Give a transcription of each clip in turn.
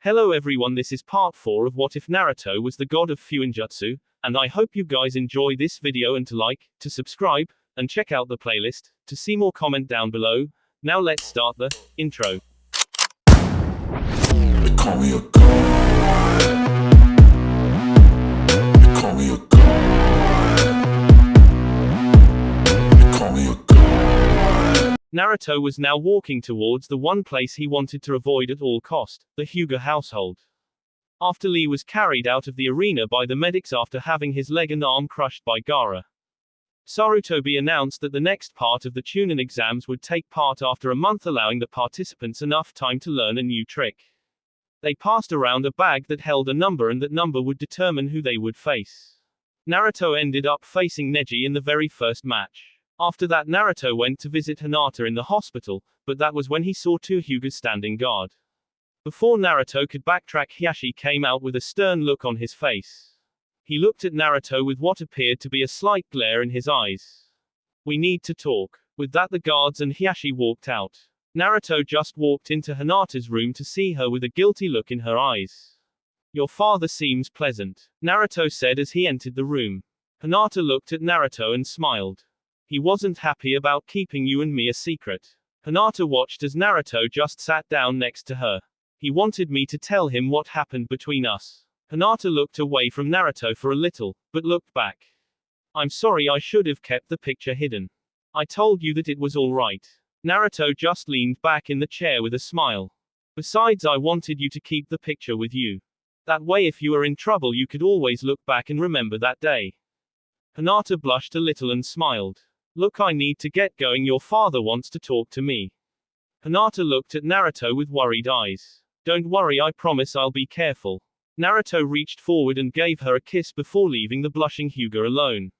Hello everyone, this is part 4 of What If Naruto Was the God of Fuinjutsu, and I hope you guys enjoy this video and to like, to subscribe, and check out the playlist, to see more comment down below. Now let's start the intro. They call me a god. They call me a god. They call me a god. Naruto was now walking towards the one place he wanted to avoid at all cost, the Hyuga household. After Lee was carried out of the arena by the medics after having his leg and arm crushed by Gaara, Sarutobi announced that the next part of the Chunin exams would take part after a month, allowing the participants enough time to learn a new trick. They passed around a bag that held a number, and that number would determine who they would face. Naruto ended up facing Neji in the very first match. After that, Naruto went to visit Hinata in the hospital, but that was when he saw two Hyugas standing guard. Before Naruto could backtrack, Hiashi came out with a stern look on his face. He looked at Naruto with what appeared to be a slight glare in his eyes. "We need to talk." With that, the guards and Hiashi walked out. Naruto just walked into Hinata's room to see her with a guilty look in her eyes. "Your father seems pleasant," Naruto said as he entered the room. Hinata looked at Naruto and smiled. "He wasn't happy about keeping you and me a secret." Hinata watched as Naruto just sat down next to her. "He wanted me to tell him what happened between us." Hinata looked away from Naruto for a little, but looked back. "I'm sorry, I should have kept the picture hidden. I told you that it was all right." Naruto just leaned back in the chair with a smile. "Besides, I wanted you to keep the picture with you. That way, if you are in trouble, you could always look back and remember that day." Hinata blushed a little and smiled. "Look, I need to get going. Your father wants to talk to me." Hinata looked at Naruto with worried eyes. "Don't worry, I promise I'll be careful." Naruto reached forward and gave her a kiss before leaving the blushing Hyuga alone.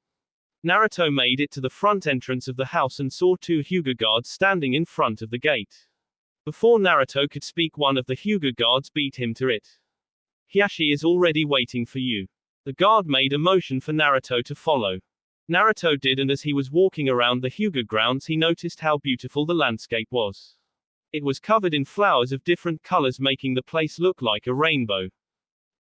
Naruto made it to the front entrance of the house and saw two Hyuga guards standing in front of the gate. Before Naruto could speak, one of the Hyuga guards beat him to it. "Hiashi is already waiting for you." The guard made a motion for Naruto to follow. Naruto did, and as he was walking around the Hyuga grounds, he noticed how beautiful the landscape was. It was covered in flowers of different colors, making the place look like a rainbow.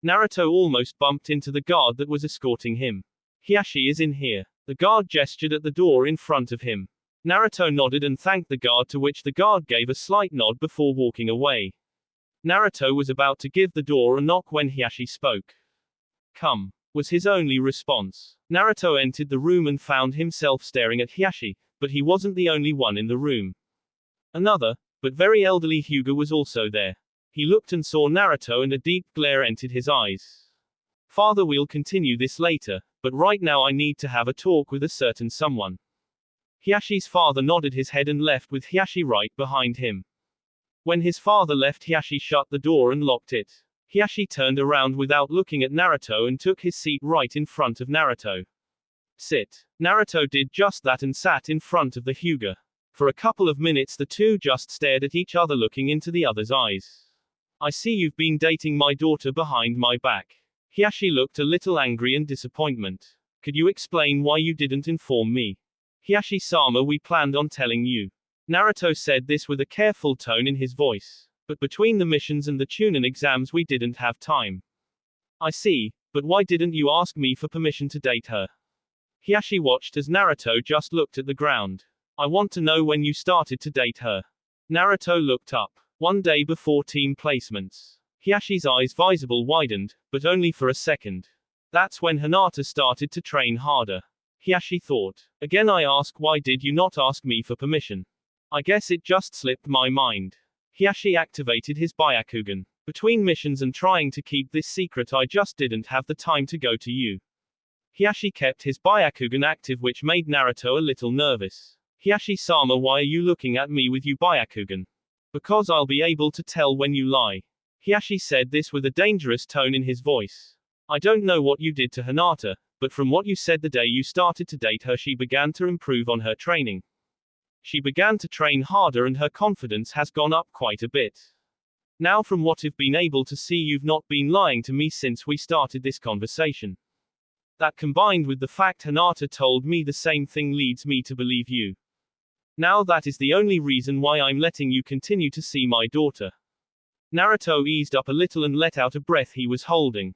Naruto almost bumped into the guard that was escorting him. "Hiashi is in here." The guard gestured at the door in front of him. Naruto nodded and thanked the guard, to which the guard gave a slight nod before walking away. Naruto was about to give the door a knock when Hiashi spoke. "Come," was his only response. Naruto entered the room and found himself staring at Hiashi, but he wasn't the only one in the room. Another, but very elderly Hyuga was also there. He looked and saw Naruto, and a deep glare entered his eyes. "Father, we'll continue this later, but right now I need to have a talk with a certain someone." Hiashi's father nodded his head and left, with Hiashi right behind him. When his father left, Hiashi shut the door and locked it. Hiashi turned around without looking at Naruto and took his seat right in front of Naruto. "Sit." Naruto did just that and sat in front of the Hyuga. For a couple of minutes the two just stared at each other, looking into the other's eyes. "I see you've been dating my daughter behind my back." Hiashi looked a little angry and disappointment. "Could you explain why you didn't inform me?" "Hiashi-sama, we planned on telling you." Naruto said this with a careful tone in his voice. "But between the missions and the Chunin exams we didn't have time." "I see, but why didn't you ask me for permission to date her?" Hiashi watched as Naruto just looked at the ground. "I want to know when you started to date her." Naruto looked up. "One day before team placements." Hiashi's eyes visible widened, but only for a second. "That's when Hinata started to train harder." Hiashi thought. "Again I ask, why did you not ask me for permission?" "I guess it just slipped my mind." Hiashi activated his Byakugan. "Between missions and trying to keep this secret, I just didn't have the time to go to you." Hiashi kept his Byakugan active, which made Naruto a little nervous. "Hiashi-sama, why are you looking at me with your Byakugan?" "Because I'll be able to tell when you lie." Hiashi said this with a dangerous tone in his voice. "I don't know what you did to Hinata, but from what you said, the day you started to date her, she began to improve on her training. She began to train harder and her confidence has gone up quite a bit. Now, from what I've been able to see, you've not been lying to me since we started this conversation. That, combined with the fact Hinata told me the same thing, leads me to believe you. Now that is the only reason why I'm letting you continue to see my daughter." Naruto eased up a little and let out a breath he was holding.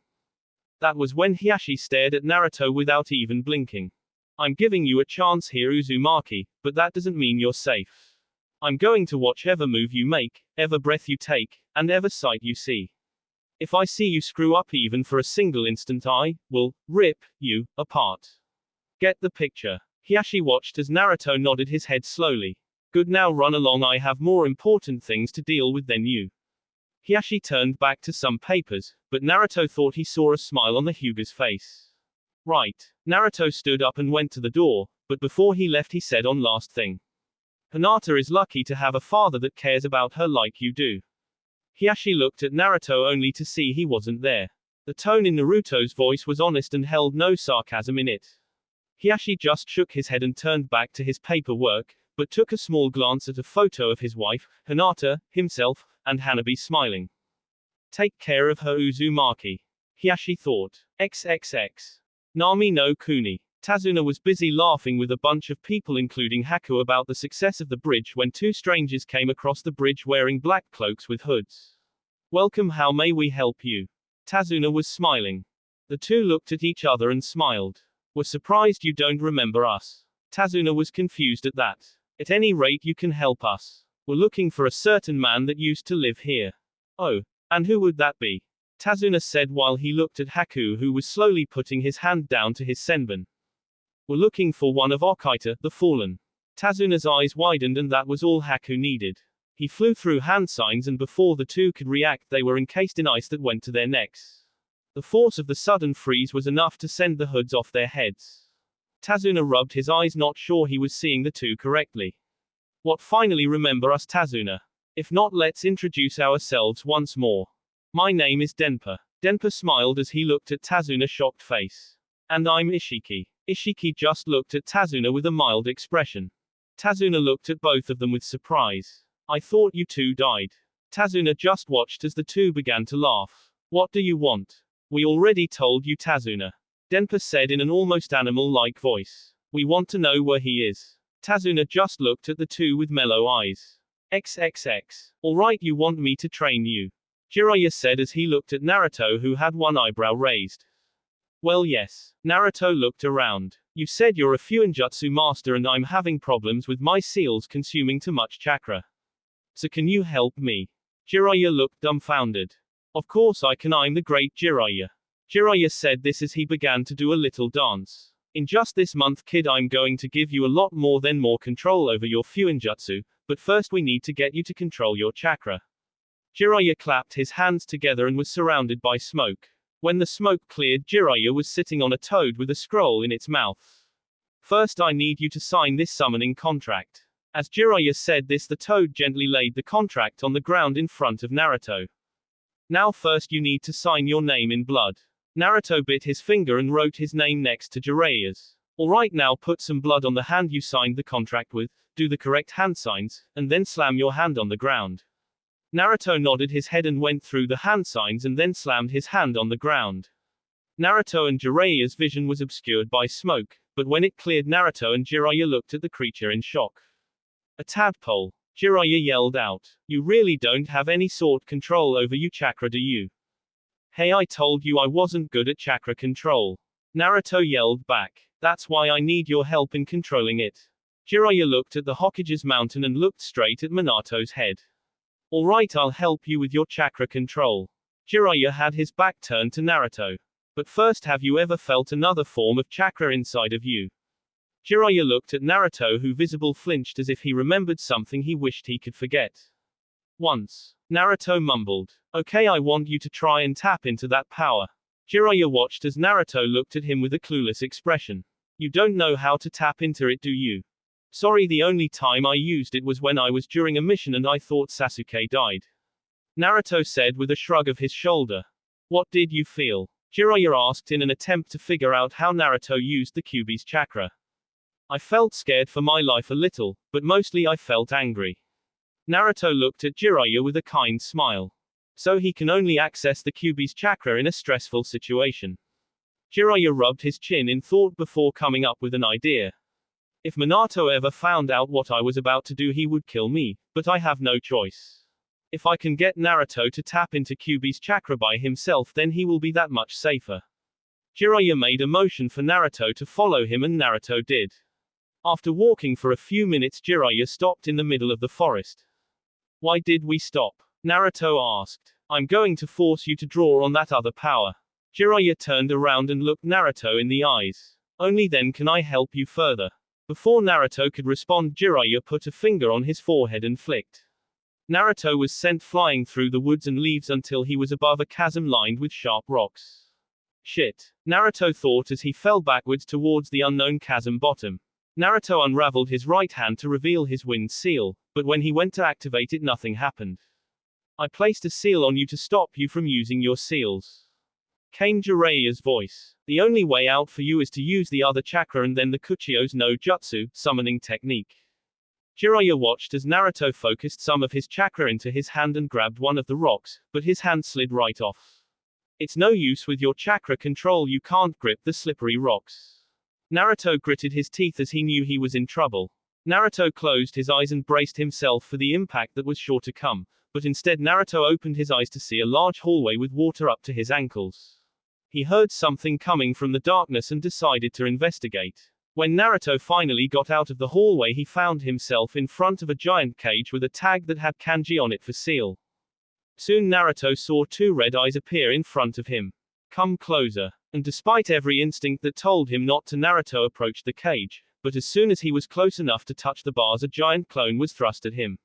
That was when Hiashi stared at Naruto without even blinking. I'm giving you a chance here, Uzumaki, but that doesn't mean you're safe. I'm going to watch every move you make, every breath you take, and every sight you see. If I see you screw up even for a single instant, I will rip you apart. Get the picture? Hiashi watched as Naruto nodded his head slowly. Good, now run along, I have more important things to deal with than you. Hiashi turned back to some papers, but Naruto thought he saw a smile on the Hyuga's face. Right. Naruto stood up and went to the door, but before he left he said on last thing. Hinata is lucky to have a father that cares about her like you do. Hiashi looked at Naruto only to see he wasn't there. The tone in Naruto's voice was honest and held no sarcasm in it. Hiashi just shook his head and turned back to his paperwork, but took a small glance at a photo of his wife, Hinata, himself, and Hanabi smiling. Take care of her, Uzumaki. Hiashi thought. XXX. Nami no Kuni. Tazuna was busy laughing with a bunch of people including Haku about the success of the bridge when two strangers came across the bridge wearing black cloaks with hoods. Welcome, how may we help you? Tazuna was smiling. The two looked at each other and smiled. We're surprised you don't remember us. Tazuna was confused at that. At any rate, you can help us. We're looking for a certain man that used to live here. Oh, and who would that be? Tazuna said while he looked at Haku, who was slowly putting his hand down to his senbon. We're looking for one of Okaita, the fallen. Tazuna's eyes widened and that was all Haku needed. He flew through hand signs and before the two could react they were encased in ice that went to their necks. The force of the sudden freeze was enough to send the hoods off their heads. Tazuna rubbed his eyes, not sure he was seeing the two correctly. What, finally remember us, Tazuna? If not, let's introduce ourselves once more. My name is Denpa. Denpa smiled as he looked at Tazuna's shocked face. And I'm Ishiki. Ishiki just looked at Tazuna with a mild expression. Tazuna looked at both of them with surprise. I thought you two died. Tazuna just watched as the two began to laugh. What do you want? We already told you, Tazuna. Denpa said in an almost animal-like voice. We want to know where he is. Tazuna just looked at the two with mellow eyes. XXX. Alright, you want me to train you? Jiraiya said as he looked at Naruto, who had one eyebrow raised. Well, yes. Naruto looked around. You said you're a Fuinjutsu master and I'm having problems with my seals consuming too much chakra. So can you help me? Jiraiya looked dumbfounded. Of course I can, I'm the great Jiraiya. Jiraiya said this as he began to do a little dance. In just this month, kid, I'm going to give you a lot more than more control over your Fuinjutsu, but first we need to get you to control your chakra. Jiraiya clapped his hands together and was surrounded by smoke. When the smoke cleared, Jiraiya was sitting on a toad with a scroll in its mouth. First I need you to sign this summoning contract. As Jiraiya said this, the toad gently laid the contract on the ground in front of Naruto. Now first you need to sign your name in blood. Naruto bit his finger and wrote his name next to Jiraiya's. Alright, now put some blood on the hand you signed the contract with, do the correct hand signs, and then slam your hand on the ground. Naruto nodded his head and went through the hand signs and then slammed his hand on the ground. Naruto and Jiraiya's vision was obscured by smoke, but when it cleared, Naruto and Jiraiya looked at the creature in shock. A tadpole. Jiraiya yelled out. You really don't have any sort control over your chakra, do you? Hey, I told you I wasn't good at chakra control. Naruto yelled back. That's why I need your help in controlling it. Jiraiya looked at the Hokage's mountain and looked straight at Minato's head. Alright, I'll help you with your chakra control. Jiraiya had his back turned to Naruto. But first, have you ever felt another form of chakra inside of you? Jiraiya looked at Naruto, who visibly flinched as if he remembered something he wished he could forget. Once. Naruto mumbled. Okay, I want you to try and tap into that power. Jiraiya watched as Naruto looked at him with a clueless expression. You don't know how to tap into it, do you? Sorry, the only time I used it was when I was during a mission and I thought Sasuke died. Naruto said with a shrug of his shoulder. What did you feel? Jiraiya asked in an attempt to figure out how Naruto used the Kyuubi's chakra. I felt scared for my life a little, but mostly I felt angry. Naruto looked at Jiraiya with a kind smile. So he can only access the Kyuubi's chakra in a stressful situation. Jiraiya rubbed his chin in thought before coming up with an idea. If Minato ever found out what I was about to do, he would kill me, but I have no choice. If I can get Naruto to tap into Kyuubi's chakra by himself, then he will be that much safer. Jiraiya made a motion for Naruto to follow him and Naruto did. After walking for a few minutes, Jiraiya stopped in the middle of the forest. Why did we stop? Naruto asked. I'm going to force you to draw on that other power. Jiraiya turned around and looked Naruto in the eyes. Only then can I help you further. Before Naruto could respond, Jiraiya put a finger on his forehead and flicked. Naruto was sent flying through the woods and leaves until he was above a chasm lined with sharp rocks. Shit, Naruto thought as he fell backwards towards the unknown chasm bottom. Naruto unraveled his right hand to reveal his wind seal, but when he went to activate it, nothing happened. I placed a seal on you to stop you from using your seals. Came Jiraiya's voice. The only way out for you is to use the other chakra and then the Kuchio's no jutsu, summoning technique. Jiraiya watched as Naruto focused some of his chakra into his hand and grabbed one of the rocks, but his hand slid right off. It's no use with your chakra control, you can't grip the slippery rocks. Naruto gritted his teeth as he knew he was in trouble. Naruto closed his eyes and braced himself for the impact that was sure to come, but instead Naruto opened his eyes to see a large hallway with water up to his ankles. He heard something coming from the darkness and decided to investigate. When Naruto finally got out of the hallway, he found himself in front of a giant cage with a tag that had kanji on it for seal. Soon Naruto saw two red eyes appear in front of him. Come closer. And despite every instinct that told him not to, Naruto approached the cage, but as soon as he was close enough to touch the bars, a giant clone was thrust at him.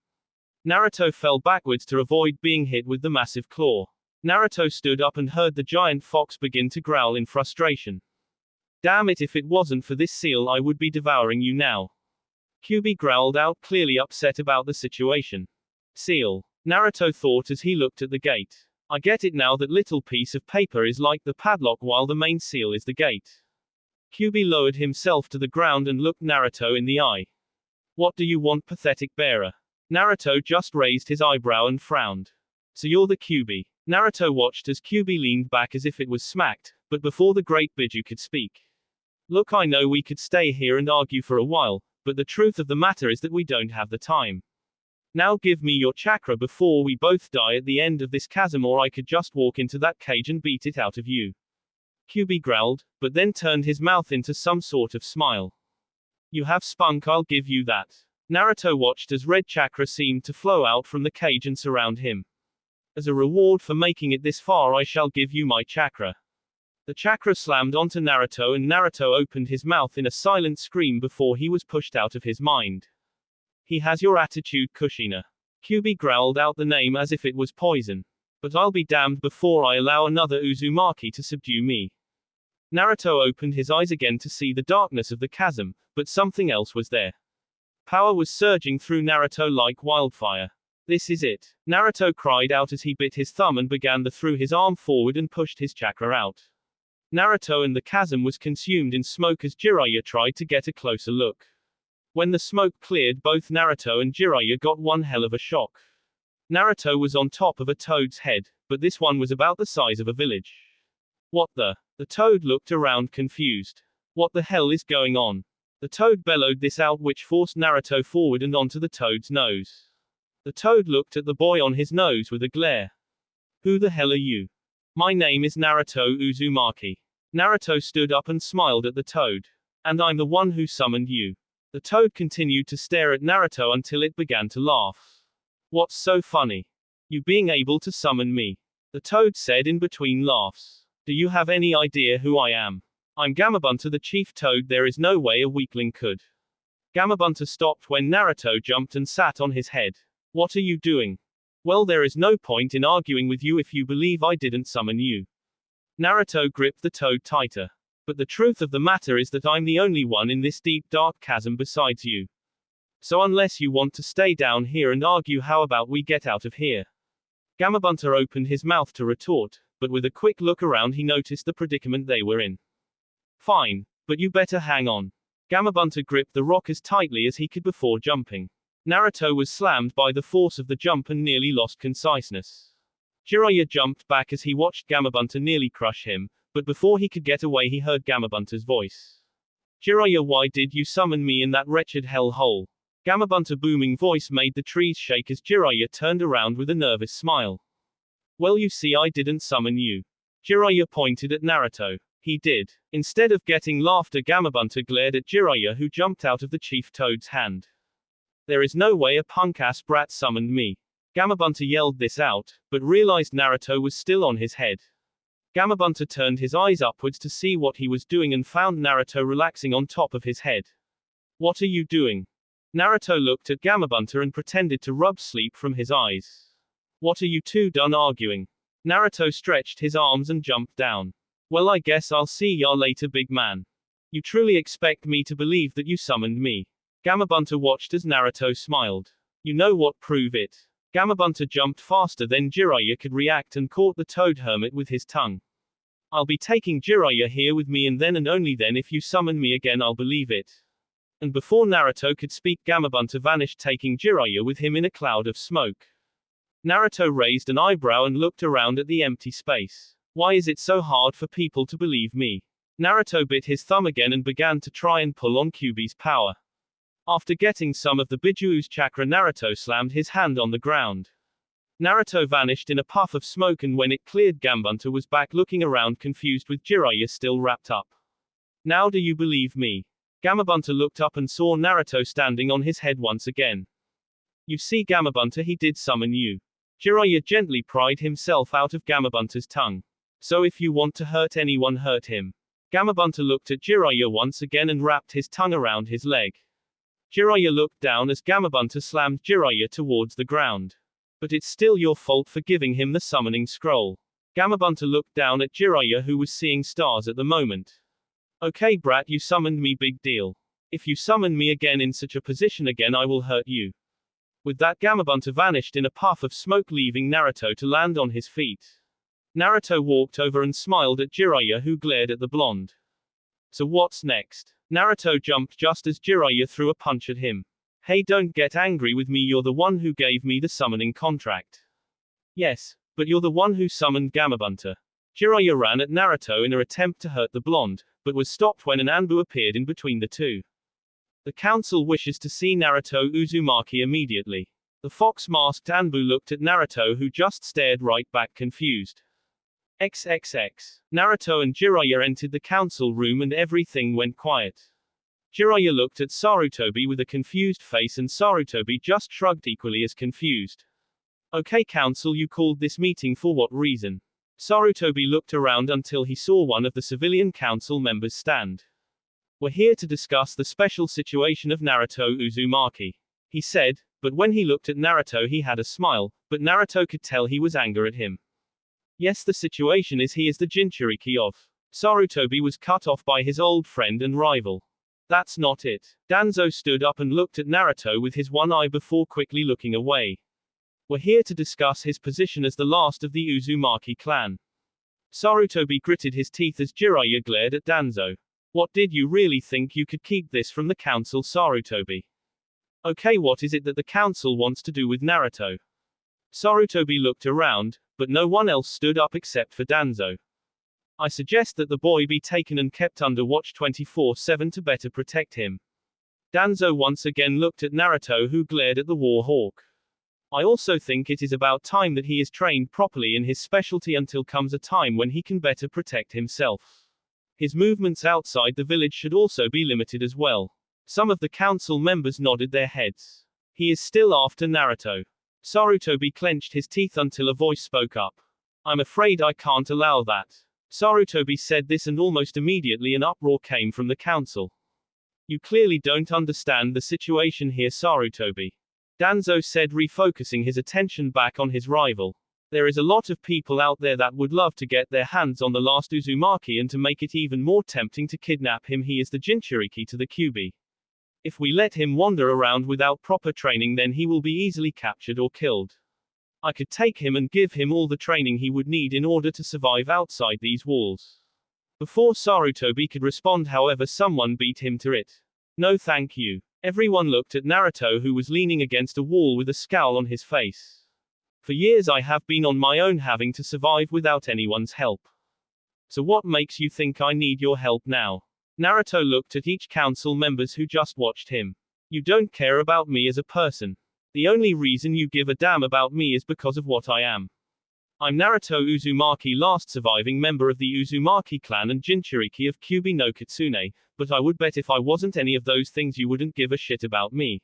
Naruto fell backwards to avoid being hit with the massive claw. Naruto stood up and heard the giant fox begin to growl in frustration. Damn it, if it wasn't for this seal I would be devouring you now. Kyuubi growled out, clearly upset about the situation. Seal. Naruto thought as he looked at the gate. I get it now, that little piece of paper is like the padlock while the main seal is the gate. Kyuubi lowered himself to the ground and looked Naruto in the eye. What do you want, pathetic bearer? Naruto just raised his eyebrow and frowned. So you're the Kyuubi. Naruto watched as Kyuubi leaned back as if it was smacked, but before the great Biju could speak. Look, I know we could stay here and argue for a while, but the truth of the matter is that we don't have the time. Now give me your chakra before we both die at the end of this chasm, or I could just walk into that cage and beat it out of you. Kyuubi growled, but then turned his mouth into some sort of smile. You have spunk, I'll give you that. Naruto watched as red chakra seemed to flow out from the cage and surround him. As a reward for making it this far, I shall give you my chakra. The chakra slammed onto Naruto and Naruto opened his mouth in a silent scream before he was pushed out of his mind. He has your attitude, Kushina. Kyuubi growled out the name as if it was poison. But I'll be damned before I allow another Uzumaki to subdue me. Naruto opened his eyes again to see the darkness of the chasm, but something else was there. Power was surging through Naruto like wildfire. This is it. Naruto cried out as he bit his thumb and began to throw his arm forward and pushed his chakra out. Naruto and the chasm was consumed in smoke as Jiraiya tried to get a closer look. When the smoke cleared, both Naruto and Jiraiya got one hell of a shock. Naruto was on top of a toad's head, but this one was about the size of a village. What the? The toad looked around confused. What the hell is going on? The toad bellowed this out, which forced Naruto forward and onto the toad's nose. The toad looked at the boy on his nose with a glare. Who the hell are you? My name is Naruto Uzumaki. Naruto stood up and smiled at the toad. And I'm the one who summoned you. The toad continued to stare at Naruto until it began to laugh. What's so funny? You being able to summon me. The toad said in between laughs. Do you have any idea who I am? I'm Gamabunta, the chief toad. There is no way a weakling could. Gamabunta stopped when Naruto jumped and sat on his head. What are you doing? Well, there is no point in arguing with you if you believe I didn't summon you. Naruto gripped the toad tighter. But the truth of the matter is that I'm the only one in this deep dark chasm besides you. So unless you want to stay down here and argue, how about we get out of here? Gamabunta opened his mouth to retort, but with a quick look around he noticed the predicament they were in. Fine, but you better hang on. Gamabunta gripped the rock as tightly as he could before jumping. Naruto was slammed by the force of the jump and nearly lost conciseness. Jiraiya jumped back as he watched Gamabunta nearly crush him, but before he could get away he heard Gamabunta's voice. Jiraiya, why did you summon me in that wretched hell hole? Gamabunta's booming voice made the trees shake as Jiraiya turned around with a nervous smile. Well, you see, I didn't summon you. Jiraiya pointed at Naruto. He did. Instead of getting laughter, Gamabunta glared at Jiraiya, who jumped out of the Chief Toad's hand. There is no way a punk-ass brat summoned me. Gamabunta yelled this out, but realized Naruto was still on his head. Gamabunta turned his eyes upwards to see what he was doing and found Naruto relaxing on top of his head. What are you doing? Naruto looked at Gamabunta and pretended to rub sleep from his eyes. What are you two done arguing? Naruto stretched his arms and jumped down. Well, I guess I'll see ya later, big man. You truly expect me to believe that you summoned me? Gamabunta watched as Naruto smiled. You know what, prove it. Gamabunta jumped faster than Jiraiya could react and caught the Toad Hermit with his tongue. I'll be taking Jiraiya here with me, and only then if you summon me again I'll believe it. And before Naruto could speak, Gamabunta vanished, taking Jiraiya with him in a cloud of smoke. Naruto raised an eyebrow and looked around at the empty space. Why is it so hard for people to believe me? Naruto bit his thumb again and began to try and pull on Kyuubi's power. After getting some of the Bijuu's chakra, Naruto slammed his hand on the ground. Naruto vanished in a puff of smoke, and when it cleared, Gamabunta was back looking around confused with Jiraiya still wrapped up. Now do you believe me? Gamabunta looked up and saw Naruto standing on his head once again. You see, Gamabunta, he did summon you. Jiraiya gently pried himself out of Gamabunta's tongue. So if you want to hurt anyone, hurt him. Gamabunta looked at Jiraiya once again and wrapped his tongue around his leg. Jiraiya looked down as Gamabunta slammed Jiraiya towards the ground. But it's still your fault for giving him the summoning scroll. Gamabunta looked down at Jiraiya, who was seeing stars at the moment. Okay, brat, you summoned me, big deal. If you summon me again in such a position again, I will hurt you. With that, Gamabunta vanished in a puff of smoke, leaving Naruto to land on his feet. Naruto walked over and smiled at Jiraiya, who glared at the blonde. So what's next? Naruto jumped just as Jiraiya threw a punch at him. Hey, don't get angry with me, you're the one who gave me the summoning contract. Yes, but you're the one who summoned Gamabunta. Jiraiya ran at Naruto in an attempt to hurt the blonde, but was stopped when an Anbu appeared in between the two. The council wishes to see Naruto Uzumaki immediately. The fox-masked Anbu looked at Naruto, who just stared right back, confused. XXX. Naruto and Jiraiya entered the council room and everything went quiet. Jiraiya looked at Sarutobi with a confused face, and Sarutobi just shrugged, equally as confused. Okay, council, you called this meeting for what reason? Sarutobi looked around until he saw one of the civilian council members stand. We're here to discuss the special situation of Naruto Uzumaki, he said, but when he looked at Naruto he had a smile, but Naruto could tell he was angry at him. Yes, the situation is he is the Jinchuriki of. Sarutobi was cut off by his old friend and rival. That's not it. Danzo stood up and looked at Naruto with his one eye before quickly looking away. We're here to discuss his position as the last of the Uzumaki clan. Sarutobi gritted his teeth as Jiraiya glared at Danzo. What, did you really think you could keep this from the council, Sarutobi? Okay, what is it that the council wants to do with Naruto? Sarutobi looked around, but no one else stood up except for Danzo. I suggest that the boy be taken and kept under watch 24/7 to better protect him. Danzo once again looked at Naruto, who glared at the war hawk. I also think it is about time that he is trained properly in his specialty until comes a time when he can better protect himself. His movements outside the village should also be limited as well. Some of the council members nodded their heads. He is still after Naruto. Sarutobi clenched his teeth until a voice spoke up. I'm afraid I can't allow that. Sarutobi said this, and almost immediately an uproar came from the council. You clearly don't understand the situation here, Sarutobi. Danzo said, refocusing his attention back on his rival. There is a lot of people out there that would love to get their hands on the last Uzumaki, and to make it even more tempting to kidnap him, he is the Jinchuriki to the Kyuubi. If we let him wander around without proper training, then he will be easily captured or killed. I could take him and give him all the training he would need in order to survive outside these walls. Before Sarutobi could respond, however, someone beat him to it. No thank you. Everyone looked at Naruto, who was leaning against a wall with a scowl on his face. For years I have been on my own, having to survive without anyone's help. So what makes you think I need your help now? Naruto looked at each council members who just watched him. You don't care about me as a person. The only reason you give a damn about me is because of what I am. I'm Naruto Uzumaki, last surviving member of the Uzumaki clan and Jinchuriki of Kyubi no Kitsune, but I would bet if I wasn't any of those things you wouldn't give a shit about me.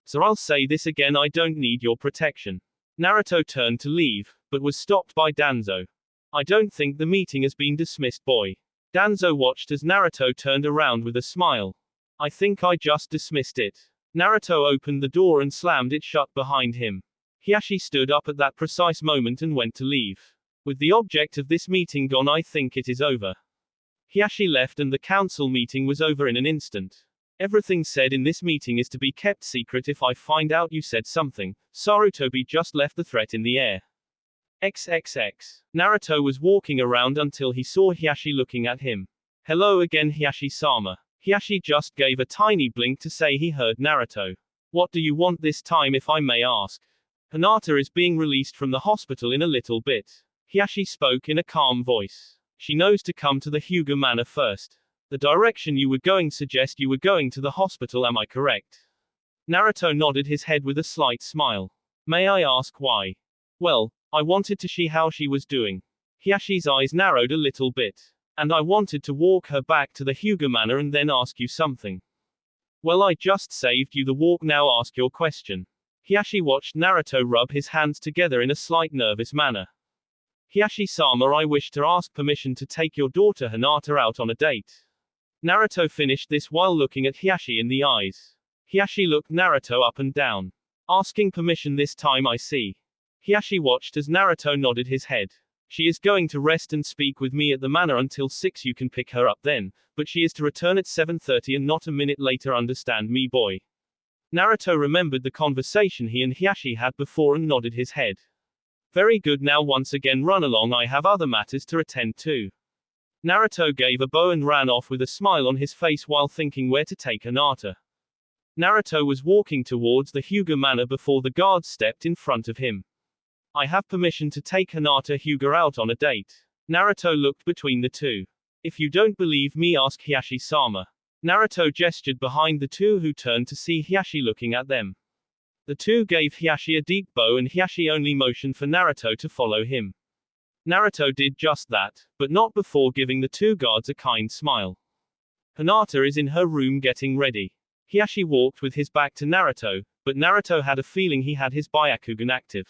So I'll say this again, I don't need your protection. Naruto turned to leave, but was stopped by Danzo. I don't think the meeting has been dismissed, boy. Danzo watched as Naruto turned around with a smile. I think I just dismissed it. Naruto opened the door and slammed it shut behind him. Hiashi stood up at that precise moment and went to leave. With the object of this meeting gone, I think it is over. Hiashi left and the council meeting was over in an instant. Everything said in this meeting is to be kept secret. If I find out you said something, Sarutobi just left the threat in the air. XXX. Naruto was walking around until he saw Hiashi looking at him. Hello again, Hiashi-sama. Hiashi just gave a tiny blink to say he heard Naruto. What do you want this time, if I may ask? Hinata is being released from the hospital in a little bit. Hiashi spoke in a calm voice. She knows to come to the Hyuga manor first. The direction you were going suggest you were going to the hospital, am I correct? Naruto nodded his head with a slight smile. May I ask why? Well, I wanted to see how she was doing. Hiashi's eyes narrowed a little bit. And I wanted to walk her back to the Hyuga manor and then ask you something. Well, I just saved you the walk, now ask your question. Hiashi watched Naruto rub his hands together in a slight nervous manner. Hiashi-sama, I wish to ask permission to take your daughter Hinata out on a date. Naruto finished this while looking at Hiashi in the eyes. Hiashi looked Naruto up and down. Asking permission this time, I see. Hiashi watched as Naruto nodded his head. She is going to rest and speak with me at the manor until 6. You can pick her up then, but she is to return at 7:30 and not a minute later, understand me, boy? Naruto remembered the conversation he and Hiashi had before and nodded his head. Very good, now once again run along, I have other matters to attend to. Naruto gave a bow and ran off with a smile on his face while thinking where to take Hinata. Naruto was walking towards the Hyuga manor before the guards stepped in front of him. I have permission to take Hinata Hyuga out on a date. Naruto looked between the two. If you don't believe me, ask Hiashi-sama. Naruto gestured behind the two, who turned to see Hiashi looking at them. The two gave Hiashi a deep bow and Hiashi only motioned for Naruto to follow him. Naruto did just that, but not before giving the two guards a kind smile. Hinata is in her room getting ready. Hiashi walked with his back to Naruto, but Naruto had a feeling he had his Byakugan active.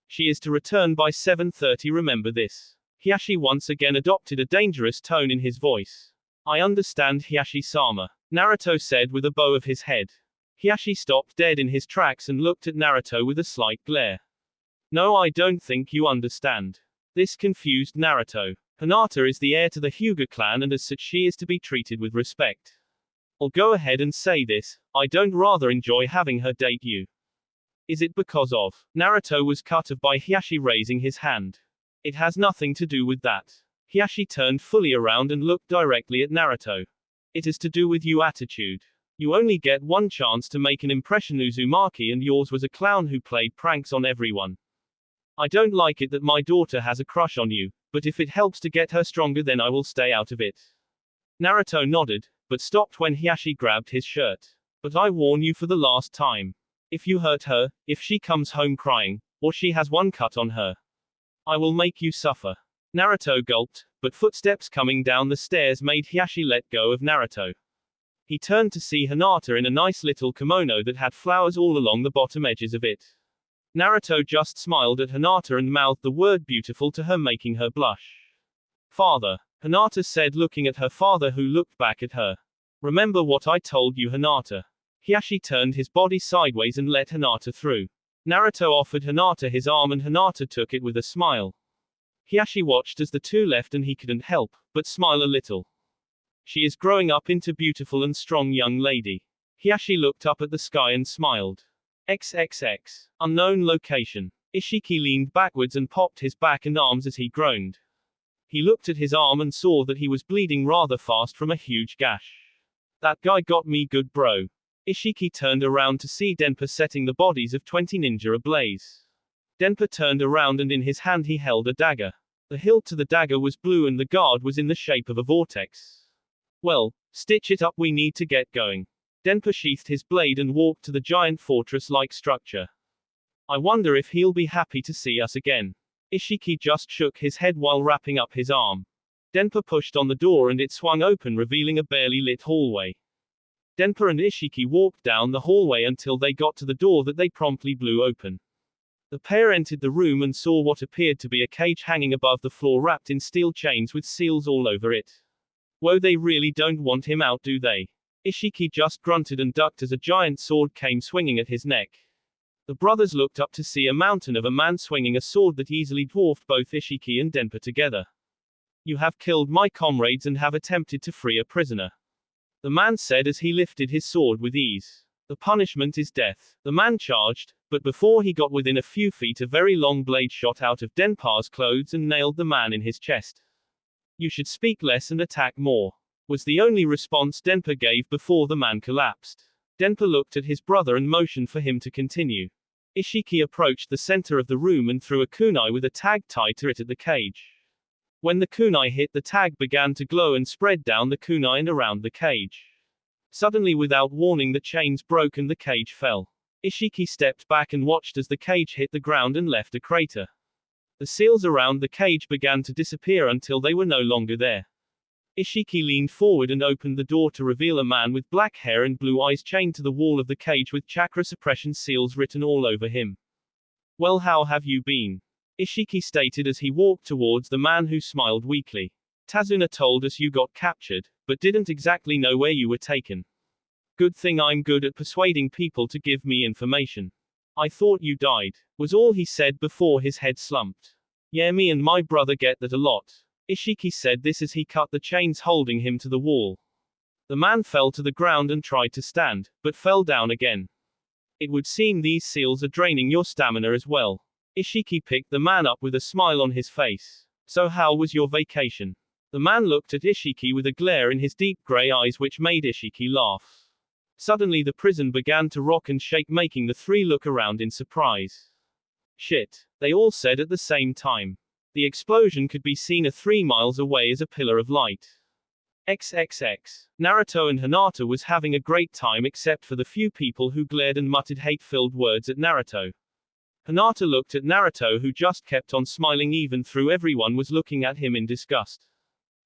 She is to return by 7:30, remember this. Hiashi once again adopted a dangerous tone in his voice. I understand, Hiashi-sama, Naruto said with a bow of his head. Hiashi stopped dead in his tracks and looked at Naruto with a slight glare. No, I don't think you understand. This confused Naruto. Hinata is the heir to the Hyuga clan and as such she is to be treated with respect. I'll go ahead and say this, I don't rather enjoy having her date you. Is it because of? Naruto was cut off by Hiashi raising his hand. It has nothing to do with that. Hiashi turned fully around and looked directly at Naruto. It is to do with you attitude. You only get one chance to make an impression, Uzumaki, and yours was a clown who played pranks on everyone. I don't like it that my daughter has a crush on you, but if it helps to get her stronger then I will stay out of it. Naruto nodded, but stopped when Hiashi grabbed his shirt. But I warn you for the last time. If you hurt her, if she comes home crying, or she has one cut on her, I will make you suffer. Naruto gulped, but footsteps coming down the stairs made Hiashi let go of Naruto. He turned to see Hinata in a nice little kimono that had flowers all along the bottom edges of it. Naruto just smiled at Hinata and mouthed the word beautiful to her, making her blush. Father, Hinata said, looking at her father, who looked back at her. Remember what I told you, Hinata. Hiashi turned his body sideways and let Hinata through. Naruto offered Hinata his arm and Hinata took it with a smile. Hiashi watched as the two left and he couldn't help but smile a little. She is growing up into beautiful and strong young lady. Hiashi looked up at the sky and smiled. XXX. Unknown location. Ishiki leaned backwards and popped his back and arms as he groaned. He looked at his arm and saw that he was bleeding rather fast from a huge gash. That guy got me good, bro. Ishiki turned around to see Denpa setting the bodies of 20 ninja ablaze. Denpa turned around and in his hand he held a dagger. The hilt to the dagger was blue and the guard was in the shape of a vortex. Well, stitch it up, we need to get going. Denpa sheathed his blade and walked to the giant fortress-like structure. I wonder if he'll be happy to see us again. Ishiki just shook his head while wrapping up his arm. Denpa pushed on the door and it swung open, revealing a barely lit hallway. Denpa and Ishiki walked down the hallway until they got to the door that they promptly blew open. The pair entered the room and saw what appeared to be a cage hanging above the floor wrapped in steel chains with seals all over it. Whoa, they really don't want him out, do they? Ishiki just grunted and ducked as a giant sword came swinging at his neck. The brothers looked up to see a mountain of a man swinging a sword that easily dwarfed both Ishiki and Denpa together. You have killed my comrades and have attempted to free a prisoner, the man said as he lifted his sword with ease. The punishment is death. The man charged, but before he got within a few feet a very long blade shot out of Denpa's clothes and nailed the man in his chest. You should speak less and attack more, was the only response Denpa gave before the man collapsed. Denpa looked at his brother and motioned for him to continue. Ishiki approached the center of the room and threw a kunai with a tag tied to it at the cage. When the kunai hit, the tag began to glow and spread down the kunai and around the cage. Suddenly, without warning, the chains broke and the cage fell. Ishiki stepped back and watched as the cage hit the ground and left a crater. The seals around the cage began to disappear until they were no longer there. Ishiki leaned forward and opened the door to reveal a man with black hair and blue eyes chained to the wall of the cage with chakra suppression seals written all over him. Well, how have you been? Ishiki stated as he walked towards the man, who smiled weakly. Tazuna told us you got captured, but didn't exactly know where you were taken. Good thing I'm good at persuading people to give me information. I thought you died, was all he said before his head slumped. Yeah, me and my brother get that a lot. Ishiki said this as he cut the chains holding him to the wall. The man fell to the ground and tried to stand, but fell down again. It would seem these seals are draining your stamina as well. Ishiki picked the man up with a smile on his face. So how was your vacation? The man looked at Ishiki with a glare in his deep gray eyes which made Ishiki laugh. Suddenly the prison began to rock and shake, making the three look around in surprise. Shit, they all said at the same time. The explosion could be seen 3 miles away as a pillar of light. XXX. Naruto and Hinata was having a great time except for the few people who glared and muttered hate-filled words at Naruto. Hinata looked at Naruto, who just kept on smiling even though everyone was looking at him in disgust.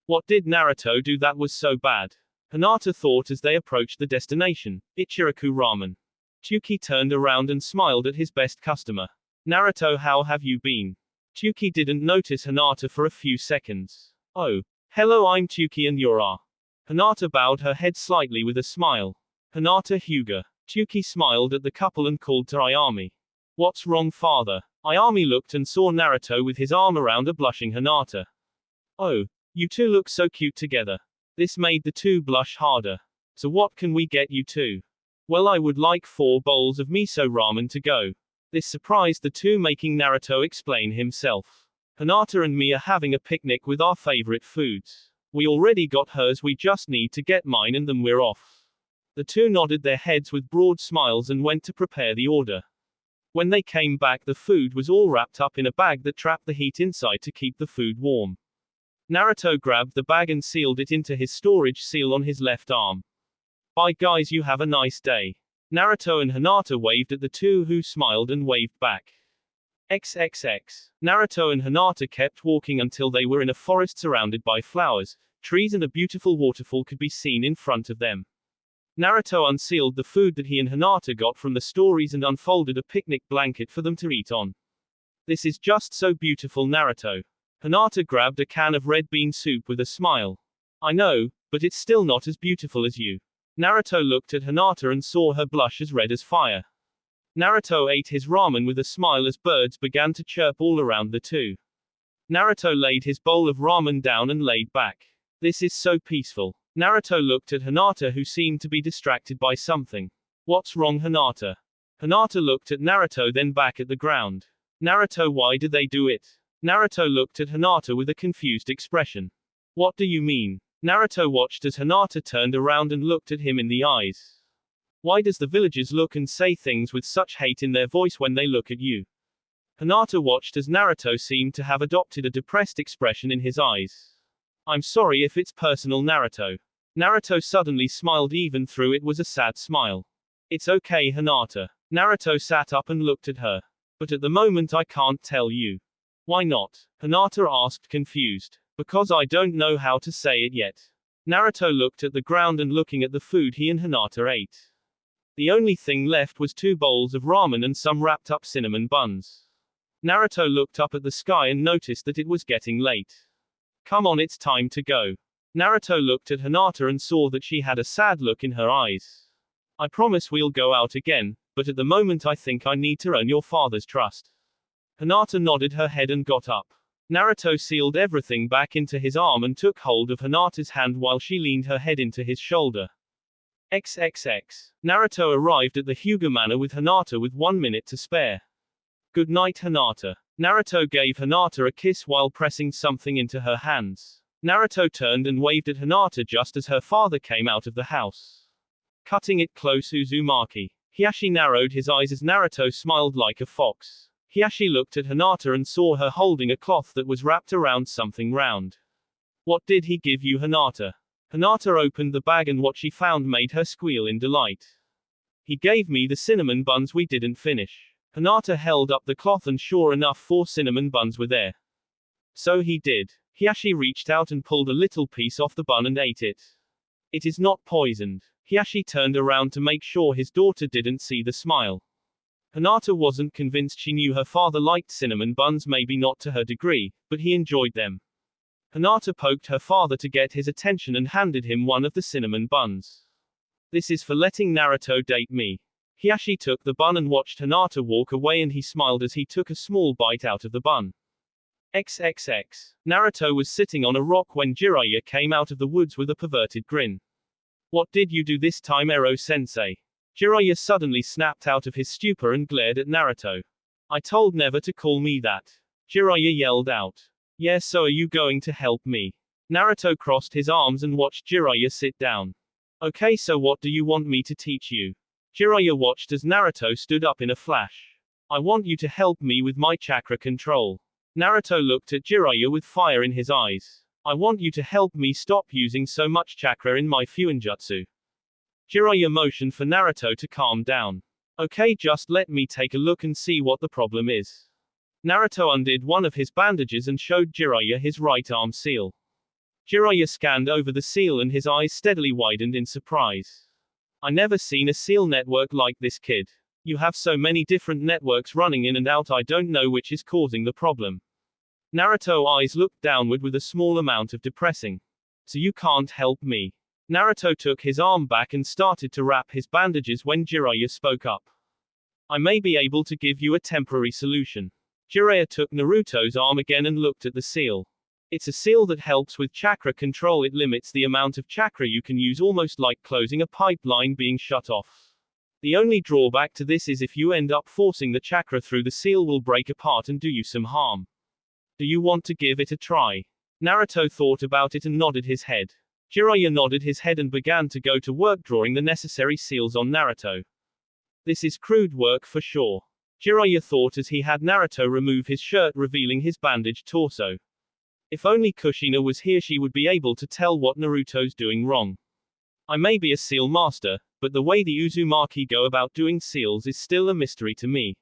What did Naruto do that was so bad? Hinata thought as they approached the destination, Ichiraku Ramen. Tsuki turned around and smiled at his best customer. Naruto, how have you been? Tsuki didn't notice Hinata for a few seconds. Oh. Hello, I'm Tsuki and you're Ah. Hinata bowed her head slightly with a smile. Hinata, Hyuga. Tsuki smiled at the couple and called to Ayami. What's wrong, father? Ayami looked and saw Naruto with his arm around a blushing Hinata. Oh. You two look so cute together. This made the two blush harder. So what can we get you two? Well, I would like 4 bowls of miso ramen to go. This surprised the two, making Naruto explain himself. Hinata and me are having a picnic with our favorite foods. We already got hers, we just need to get mine and then we're off. The two nodded their heads with broad smiles and went to prepare the order. When they came back, the food was all wrapped up in a bag that trapped the heat inside to keep the food warm. Naruto grabbed the bag and sealed it into his storage seal on his left arm. Bye guys, you have a nice day. Naruto and Hinata waved at the two, who smiled and waved back. XXX. Naruto and Hinata kept walking until they were in a forest surrounded by flowers, trees, and a beautiful waterfall could be seen in front of them. Naruto unsealed the food that he and Hinata got from the stories and unfolded a picnic blanket for them to eat on. This is just so beautiful, Naruto. Hinata grabbed a can of red bean soup with a smile. I know, but it's still not as beautiful as you. Naruto looked at Hinata and saw her blush as red as fire. Naruto ate his ramen with a smile as birds began to chirp all around the two. Naruto laid his bowl of ramen down and laid back. This is so peaceful. Naruto looked at Hinata, who seemed to be distracted by something. What's wrong, Hinata? Hinata looked at Naruto, then back at the ground. Naruto, why did they do it? Naruto looked at Hinata with a confused expression. What do you mean? Naruto watched as Hinata turned around and looked at him in the eyes. Why does the villagers look and say things with such hate in their voice when they look at you? Hinata watched as Naruto seemed to have adopted a depressed expression in his eyes. I'm sorry if it's personal, Naruto. Naruto suddenly smiled even though it was a sad smile. It's okay, Hinata. Naruto sat up and looked at her. But at the moment I can't tell you. Why not? Hinata asked, confused. Because I don't know how to say it yet. Naruto looked at the ground and looking at the food he and Hinata ate. The only thing left was 2 bowls of ramen and some wrapped up cinnamon buns. Naruto looked up at the sky and noticed that it was getting late. Come on, it's time to go. Naruto looked at Hinata and saw that she had a sad look in her eyes. I promise we'll go out again, but at the moment I think I need to earn your father's trust. Hinata nodded her head and got up. Naruto sealed everything back into his arm and took hold of Hinata's hand while she leaned her head into his shoulder. XXX. Naruto arrived at the Hyuga manor with Hinata with 1 minute to spare. Good night, Hinata. Naruto gave Hinata a kiss while pressing something into her hands. Naruto turned and waved at Hinata just as her father came out of the house. Cutting it close, Uzumaki. Hiashi narrowed his eyes as Naruto smiled like a fox. Hiashi looked at Hinata and saw her holding a cloth that was wrapped around something round. What did he give you, Hinata? Hinata opened the bag and what she found made her squeal in delight. He gave me the cinnamon buns we didn't finish. Hinata held up the cloth and sure enough 4 cinnamon buns were there. So he did. Hiashi reached out and pulled a little piece off the bun and ate it. It is not poisoned. Hiashi turned around to make sure his daughter didn't see the smile. Hinata wasn't convinced. She knew her father liked cinnamon buns, maybe not to her degree, but he enjoyed them. Hinata poked her father to get his attention and handed him one of the cinnamon buns. This is for letting Naruto date me. Hiashi took the bun and watched Hinata walk away and he smiled as he took a small bite out of the bun. XXX. Naruto was sitting on a rock when Jiraiya came out of the woods with a perverted grin. What did you do this time, Ero-sensei? Jiraiya suddenly snapped out of his stupor and glared at Naruto. I told never to call me that. Jiraiya yelled out. Yeah, so are you going to help me? Naruto crossed his arms and watched Jiraiya sit down. Okay, so what do you want me to teach you? Jiraiya watched as Naruto stood up in a flash. I want you to help me with my chakra control. Naruto looked at Jiraiya with fire in his eyes. I want you to help me stop using so much chakra in my Fuinjutsu. Jiraiya motioned for Naruto to calm down. Okay, just let me take a look and see what the problem is. Naruto undid one of his bandages and showed Jiraiya his right arm seal. Jiraiya scanned over the seal and his eyes steadily widened in surprise. I never seen a seal network like this, kid. You have so many different networks running in and out, I don't know which is causing the problem. Naruto's eyes looked downward with a small amount of depressing. So you can't help me. Naruto took his arm back and started to wrap his bandages when Jiraiya spoke up. I may be able to give you a temporary solution. Jiraiya took Naruto's arm again and looked at the seal. It's a seal that helps with chakra control. It limits the amount of chakra you can use, almost like closing a pipeline being shut off. The only drawback to this is if you end up forcing the chakra through, the seal will break apart and do you some harm. Do you want to give it a try? Naruto thought about it and nodded his head. Jiraiya nodded his head and began to go to work drawing the necessary seals on Naruto. This is crude work for sure. Jiraiya thought as he had Naruto remove his shirt, revealing his bandaged torso. If only Kushina was here, she would be able to tell what Naruto's doing wrong. I may be a seal master, but the way the Uzumaki go about doing seals is still a mystery to me.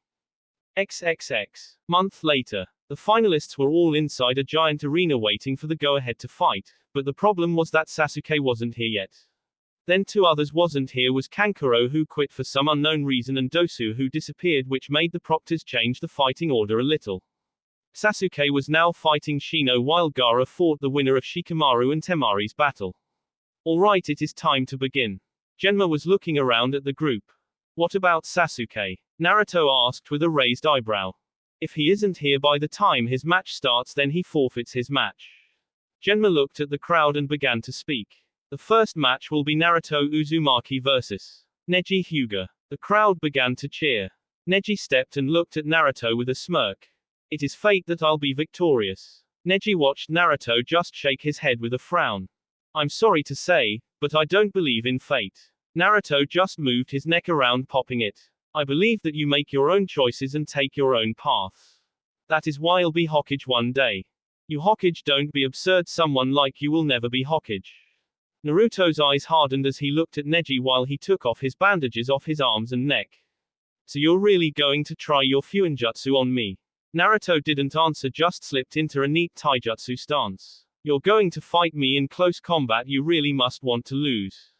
XXX. Month later. The finalists were all inside a giant arena waiting for the go-ahead to fight, but the problem was that Sasuke wasn't here yet. Then 2 others wasn't here was Kankuro, who quit for some unknown reason, and Dosu, who disappeared, which made the proctors change the fighting order a little. Sasuke was now fighting Shino while Gaara fought the winner of Shikamaru and Temari's battle. Alright, it is time to begin. Genma was looking around at the group. What about Sasuke? Naruto asked with a raised eyebrow. If he isn't here by the time his match starts, then he forfeits his match. Genma looked at the crowd and began to speak. The first match will be Naruto Uzumaki vs. Neji Hyuga. The crowd began to cheer. Neji stepped and looked at Naruto with a smirk. It is fate that I'll be victorious. Neji watched Naruto just shake his head with a frown. I'm sorry to say, but I don't believe in fate. Naruto just moved his neck around, popping it. I believe that you make your own choices and take your own path. That is why I'll be Hokage one day. You Hokage, don't be absurd. Someone like you will never be Hokage. Naruto's eyes hardened as he looked at Neji while he took off his bandages off his arms and neck. So you're really going to try your Fuinjutsu on me? Naruto didn't answer, just slipped into a neat taijutsu stance. You're going to fight me in close combat, you really must want to lose.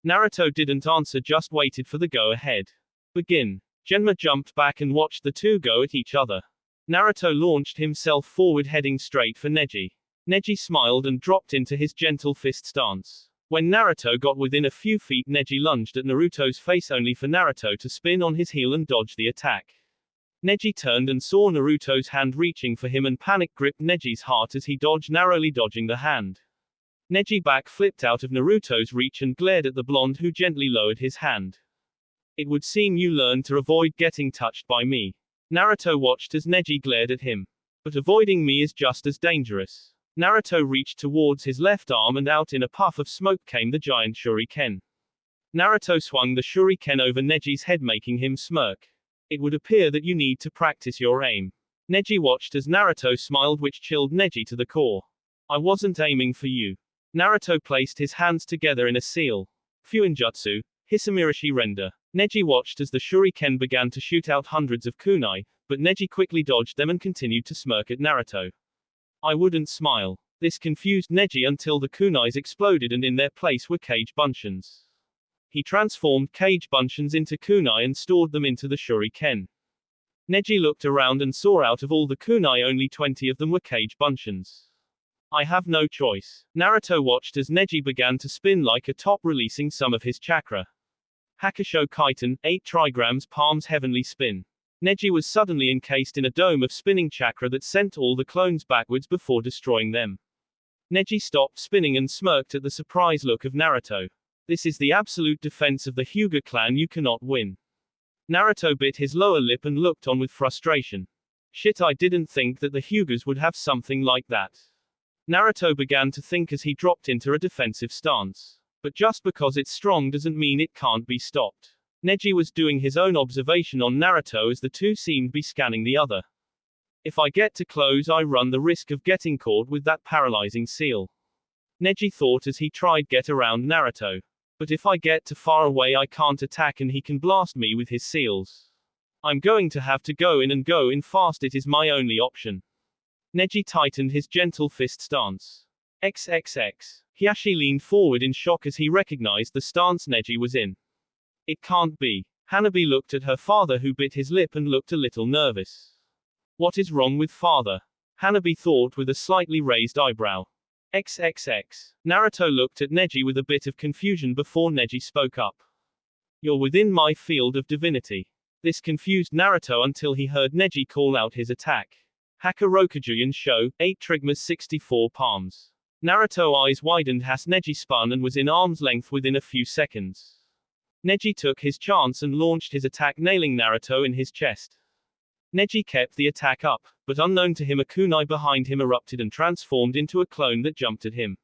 Naruto didn't answer, just waited for the go-ahead. Begin. Genma jumped back and watched the two go at each other. Naruto launched himself forward, heading straight for Neji. Neji smiled and dropped into his gentle fist stance. When Naruto got within a few feet, Neji lunged at Naruto's face only for Naruto to spin on his heel and dodge the attack. Neji turned and saw Naruto's hand reaching for him and panic gripped Neji's heart as he dodged, narrowly dodging the hand. Neji back flipped out of Naruto's reach and glared at the blonde, who gently lowered his hand. It would seem you learned to avoid getting touched by me. Naruto watched as Neji glared at him. But avoiding me is just as dangerous. Naruto reached towards his left arm and out in a puff of smoke came the giant shuriken. Naruto swung the shuriken over Neji's head, making him smirk. It would appear that you need to practice your aim. Neji watched as Naruto smiled, which chilled Neji to the core. I wasn't aiming for you. Naruto placed his hands together in a seal. Fuinjutsu, Hisamirashi render. Neji watched as the shuriken began to shoot out hundreds of kunai, but Neji quickly dodged them and continued to smirk at Naruto. I wouldn't smile. This confused Neji until the kunais exploded and in their place were cage bunshins. He transformed cage bunshins into kunai and stored them into the shuriken. Neji looked around and saw out of all the kunai only 20 of them were cage bunshins. I have no choice. Naruto watched as Neji began to spin like a top, releasing some of his chakra. Hakusho Kaiten, 8 trigrams palms heavenly spin. Neji was suddenly encased in a dome of spinning chakra that sent all the clones backwards before destroying them. Neji stopped spinning and smirked at the surprised look of Naruto. This is the absolute defense of the Hyuga clan, you cannot win. Naruto bit his lower lip and looked on with frustration. Shit, I didn't think that the Hyugas would have something like that. Naruto began to think as he dropped into a defensive stance. But just because it's strong doesn't mean it can't be stopped. Neji was doing his own observation on Naruto as the two seemed to be scanning the other. If I get too close, I run the risk of getting caught with that paralyzing seal. Neji thought as he tried get around Naruto. But if I get too far away, I can't attack and he can blast me with his seals. I'm going to have to go in fast, it is my only option. Neji tightened his gentle fist stance. XXX. Hiashi leaned forward in shock as he recognized the stance Neji was in. It can't be. Hanabi looked at her father, who bit his lip and looked a little nervous. What is wrong with father? Hanabi thought with a slightly raised eyebrow. XXX. Naruto looked at Neji with a bit of confusion before Neji spoke up. You're within my field of divinity. This confused Naruto until he heard Neji call out his attack. Hakarokujuyan Sho, 8 trigmas 64 palms. Naruto eyes widened as Neji spun and was in arm's length within a few seconds. Neji took his chance and launched his attack, nailing Naruto in his chest. Neji kept the attack up, but unknown to him a kunai behind him erupted and transformed into a clone that jumped at him.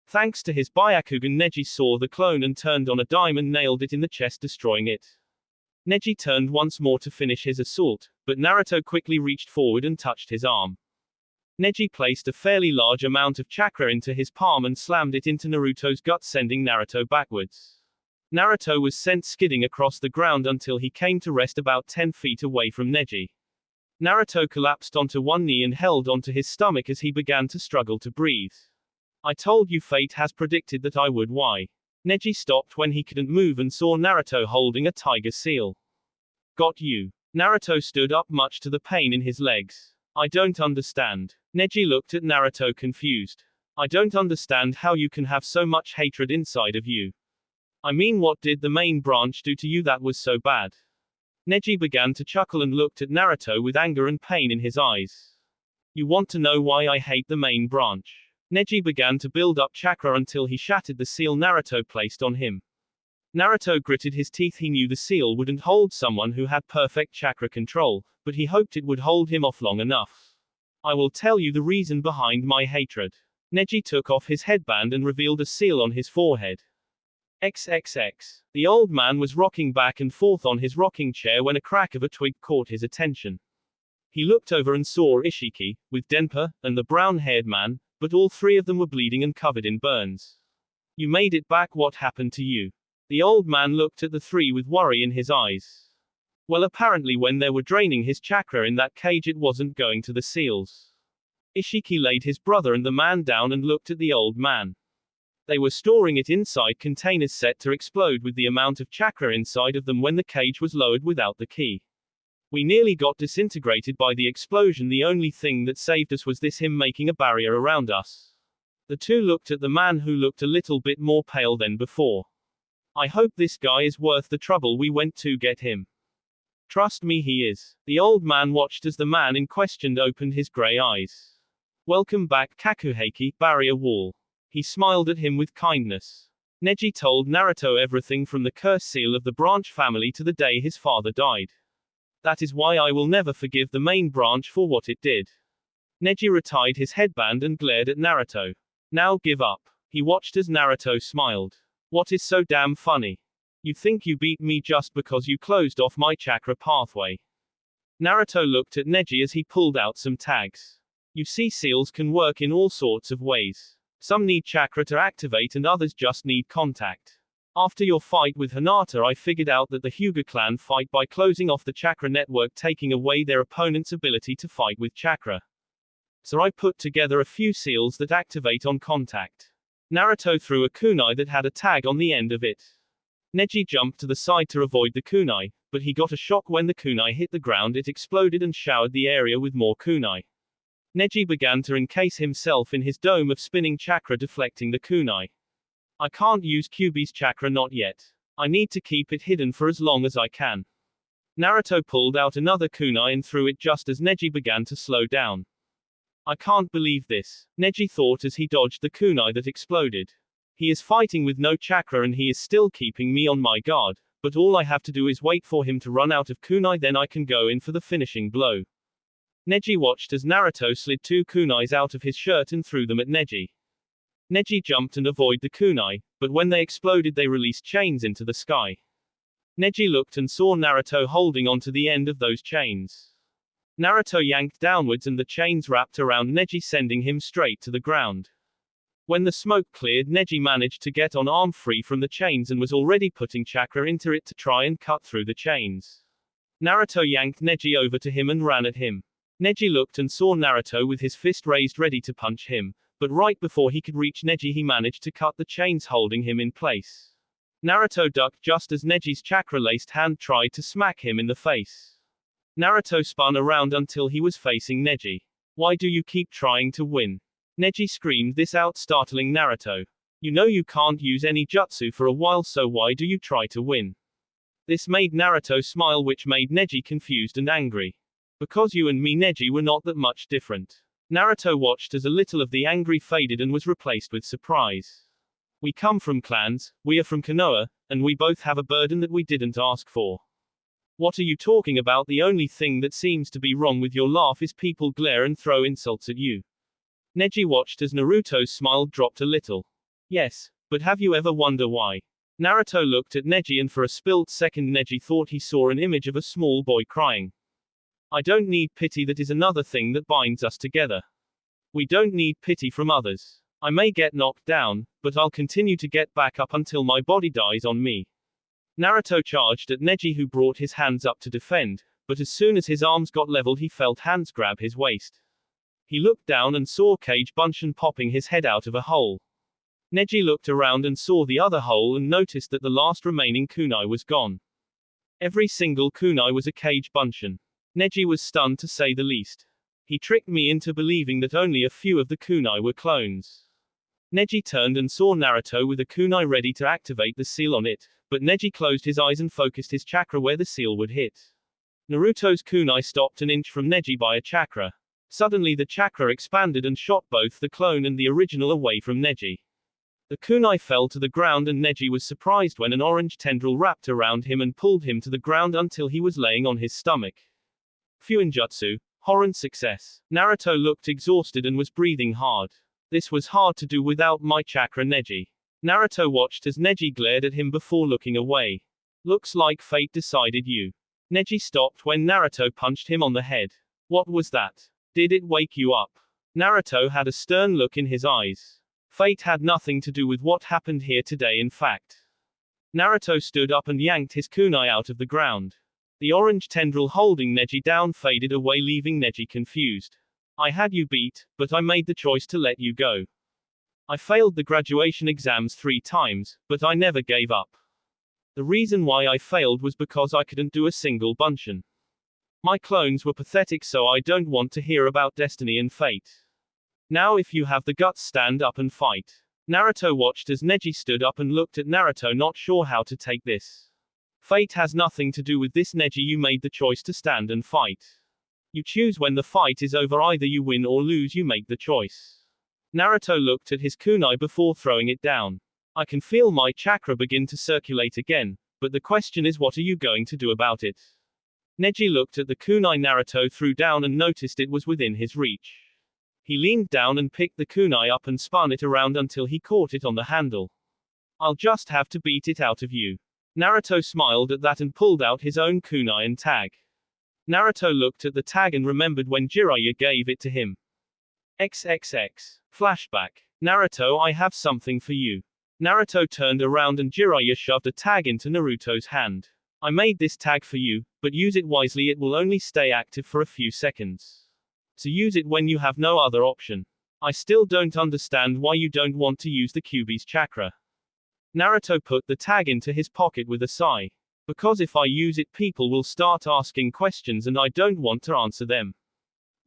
Thanks to his Byakugan, Neji saw the clone and turned on a dime and nailed it in the chest, destroying it. Neji turned once more to finish his assault, but Naruto quickly reached forward and touched his arm. Neji placed a fairly large amount of chakra into his palm and slammed it into Naruto's gut, sending Naruto backwards. Naruto was sent skidding across the ground until he came to rest about 10 feet away from Neji. Naruto collapsed onto one knee and held onto his stomach as he began to struggle to breathe. I told you, fate has predicted that I would. Why? Neji stopped when he couldn't move and saw Naruto holding a tiger seal. Got you. Naruto stood up, much to the pain in his legs. I don't understand. Neji looked at Naruto confused. I don't understand how you can have so much hatred inside of you. I mean, what did the main branch do to you that was so bad? Neji began to chuckle and looked at Naruto with anger and pain in his eyes. You want to know why I hate the main branch? Neji began to build up chakra until he shattered the seal Naruto placed on him. Naruto gritted his teeth. He knew the seal wouldn't hold someone who had perfect chakra control, but he hoped it would hold him off long enough. I will tell you the reason behind my hatred. Neji took off his headband and revealed a seal on his forehead. XXX. The old man was rocking back and forth on his rocking chair when a crack of a twig caught his attention. He looked over and saw Ishiki, with Denpa, and the brown-haired man, but all three of them were bleeding and covered in burns. You made it back, what happened to you? The old man looked at the three with worry in his eyes. Well, apparently when they were draining his chakra in that cage, it wasn't going to the seals. Ishiki laid his brother and the man down and looked at the old man. They were storing it inside containers set to explode with the amount of chakra inside of them when the cage was lowered without the key. We nearly got disintegrated by the explosion. The only thing that saved us was this, him making a barrier around us. The two looked at the man, who looked a little bit more pale than before. I hope this guy is worth the trouble we went to get him. Trust me, he is. The old man watched as the man in question opened his gray eyes. Welcome back, Kakuheiki, barrier wall. He smiled at him with kindness. Neji told Naruto everything from the curse seal of the branch family to the day his father died. That is why I will never forgive the main branch for what it did. Neji retied his headband and glared at Naruto. Now give up. He watched as Naruto smiled. What is so damn funny? You think you beat me just because you closed off my chakra pathway? Naruto looked at Neji as he pulled out some tags. You see, seals can work in all sorts of ways. Some need chakra to activate and others just need contact. After your fight with Hinata, I figured out that the Hyuga clan fight by closing off the chakra network, taking away their opponent's ability to fight with chakra. So I put together a few seals that activate on contact. Naruto threw a kunai that had a tag on the end of it. Neji jumped to the side to avoid the kunai, but he got a shock when the kunai hit the ground. It exploded and showered the area with more kunai. Neji began to encase himself in his dome of spinning chakra, deflecting the kunai. I can't use Kyuubi's chakra, not yet. I need to keep it hidden for as long as I can. Naruto pulled out another kunai and threw it just as Neji began to slow down. I can't believe this, Neji thought as he dodged the kunai that exploded. He is fighting with no chakra and he is still keeping me on my guard, but all I have to do is wait for him to run out of kunai, then I can go in for the finishing blow. Neji watched as Naruto slid two kunais out of his shirt and threw them at Neji. Neji jumped and avoided the kunai, but when they exploded they released chains into the sky. Neji looked and saw Naruto holding onto the end of those chains. Naruto yanked downwards and the chains wrapped around Neji, sending him straight to the ground. When the smoke cleared, Neji managed to get on arm free from the chains and was already putting chakra into it to try and cut through the chains. Naruto yanked Neji over to him and ran at him. Neji looked and saw Naruto with his fist raised ready to punch him, but right before he could reach Neji he managed to cut the chains holding him in place. Naruto ducked just as Neji's chakra-laced hand tried to smack him in the face. Naruto spun around until he was facing Neji. Why do you keep trying to win? Neji screamed this out, startling Naruto. You know you can't use any jutsu for a while, so why do you try to win? This made Naruto smile, which made Neji confused and angry. Because you and me, Neji, were not that much different. Naruto watched as a little of the angry faded and was replaced with surprise. We come from clans, we are from Konoha, and we both have a burden that we didn't ask for. What are you talking about? The only thing that seems to be wrong with your laugh is people glare and throw insults at you. Neji watched as Naruto's smile dropped a little. Yes, but have you ever wondered why? Naruto looked at Neji and for a split second Neji thought he saw an image of a small boy crying. I don't need pity, that is another thing that binds us together. We don't need pity from others. I may get knocked down, but I'll continue to get back up until my body dies on me. Naruto charged at Neji, who brought his hands up to defend, but as soon as his arms got leveled he felt hands grab his waist. He looked down and saw Kage Bunshin popping his head out of a hole. Neji looked around and saw the other hole and noticed that the last remaining kunai was gone. Every single kunai was a Kage Bunshin. Neji was stunned to say the least. He tricked me into believing that only a few of the kunai were clones. Neji turned and saw Naruto with a kunai ready to activate the seal on it, but Neji closed his eyes and focused his chakra where the seal would hit. Naruto's kunai stopped an inch from Neji by a chakra. Suddenly the chakra expanded and shot both the clone and the original away from Neji. The kunai fell to the ground and Neji was surprised when an orange tendril wrapped around him and pulled him to the ground until he was laying on his stomach. Fuinjutsu, horror success. Naruto looked exhausted and was breathing hard. This was hard to do without my chakra, Neji. Naruto watched as Neji glared at him before looking away. Looks like fate decided you. Neji stopped when Naruto punched him on the head. What was that? Did it wake you up? Naruto had a stern look in his eyes. Fate had nothing to do with what happened here today in fact. Naruto stood up and yanked his kunai out of the ground. The orange tendril holding Neji down faded away, leaving Neji confused. I had you beat, but I made the choice to let you go. I failed the graduation exams 3 times, but I never gave up. The reason why I failed was because I couldn't do a single bunshin. My clones were pathetic, so I don't want to hear about destiny and fate. Now if you have the guts, stand up and fight. Naruto watched as Neji stood up and looked at Naruto, not sure how to take this. Fate has nothing to do with this, Neji. You made the choice to stand and fight. You choose when the fight is over, either you win or lose, you make the choice. Naruto looked at his kunai before throwing it down. I can feel my chakra begin to circulate again, but the question is, what are you going to do about it? Neji looked at the kunai Naruto threw down and noticed it was within his reach. He leaned down and picked the kunai up and spun it around until he caught it on the handle. I'll just have to beat it out of you. Naruto smiled at that and pulled out his own kunai and tag. Naruto looked at the tag and remembered when Jiraiya gave it to him. XXX. Flashback. Naruto, I have something for you. Naruto turned around and Jiraiya shoved a tag into Naruto's hand. I made this tag for you, but use it wisely, it will only stay active for a few seconds. So use it when you have no other option. I still don't understand why you don't want to use the Kyuubi's chakra. Naruto put the tag into his pocket with a sigh. Because if I use it, people will start asking questions and I don't want to answer them.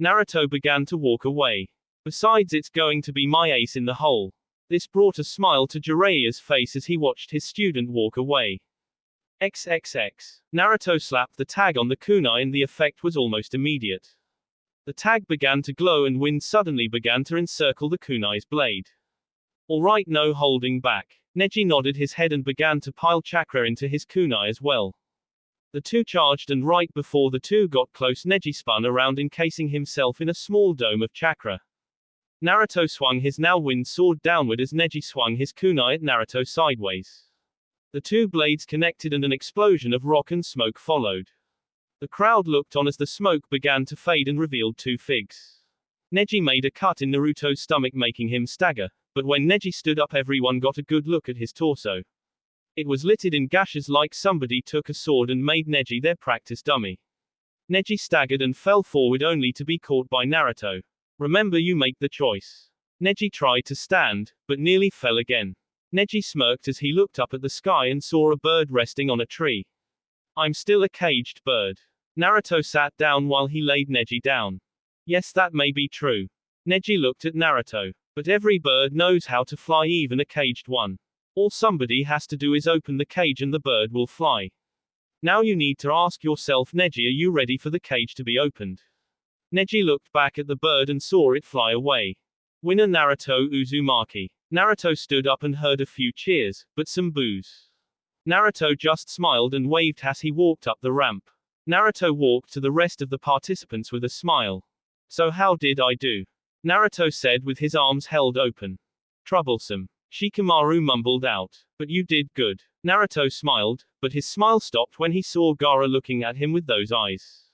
Naruto began to walk away. Besides, it's going to be my ace in the hole. This brought a smile to Jiraiya's face as he watched his student walk away. XXX. Naruto slapped the tag on the kunai and the effect was almost immediate. The tag began to glow and wind suddenly began to encircle the kunai's blade. Alright, no holding back. Neji nodded his head and began to pile chakra into his kunai as well. The two charged, and right before the two got close, Neji spun around, encasing himself in a small dome of chakra. Naruto swung his now wind sword downward as Neji swung his kunai at Naruto sideways. The two blades connected and an explosion of rock and smoke followed. The crowd looked on as the smoke began to fade and revealed two figs. Neji made a cut in Naruto's stomach, making him stagger, but when Neji stood up, everyone got a good look at his torso. It was littered in gashes like somebody took a sword and made Neji their practice dummy. Neji staggered and fell forward only to be caught by Naruto. Remember, you make the choice. Neji tried to stand, but nearly fell again. Neji smirked as he looked up at the sky and saw a bird resting on a tree. I'm still a caged bird. Naruto sat down while he laid Neji down. Yes, that may be true. Neji looked at Naruto. But every bird knows how to fly, even a caged one. All somebody has to do is open the cage and the bird will fly. Now you need to ask yourself, Neji, are you ready for the cage to be opened? Neji looked back at the bird and saw it fly away. Winner Naruto Uzumaki. Naruto stood up and heard a few cheers, but some boos. Naruto just smiled and waved as he walked up the ramp. Naruto walked to the rest of the participants with a smile. So how did I do? Naruto said with his arms held open. Troublesome. Shikamaru mumbled out. But you did good. Naruto smiled, but his smile stopped when he saw Gaara looking at him with those eyes.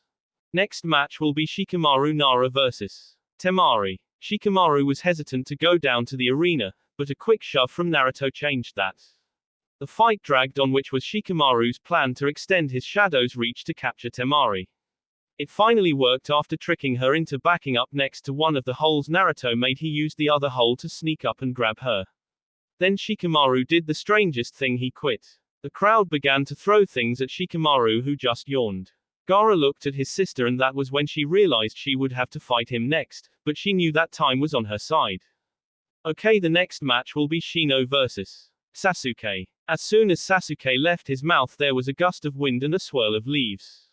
Next match will be Shikamaru Nara vs. Temari. Shikamaru was hesitant to go down to the arena, but a quick shove from Naruto changed that. The fight dragged on, which was Shikamaru's plan to extend his shadow's reach to capture Temari. It finally worked after tricking her into backing up next to one of the holes Naruto made. He used the other hole to sneak up and grab her. Then Shikamaru did the strangest thing, he quit. The crowd began to throw things at Shikamaru, who just yawned. Gaara looked at his sister, and that was when she realized she would have to fight him next, but she knew that time was on her side. Okay, the next match will be Shino vs. Sasuke. As soon as Sasuke left his mouth, there was a gust of wind and a swirl of leaves.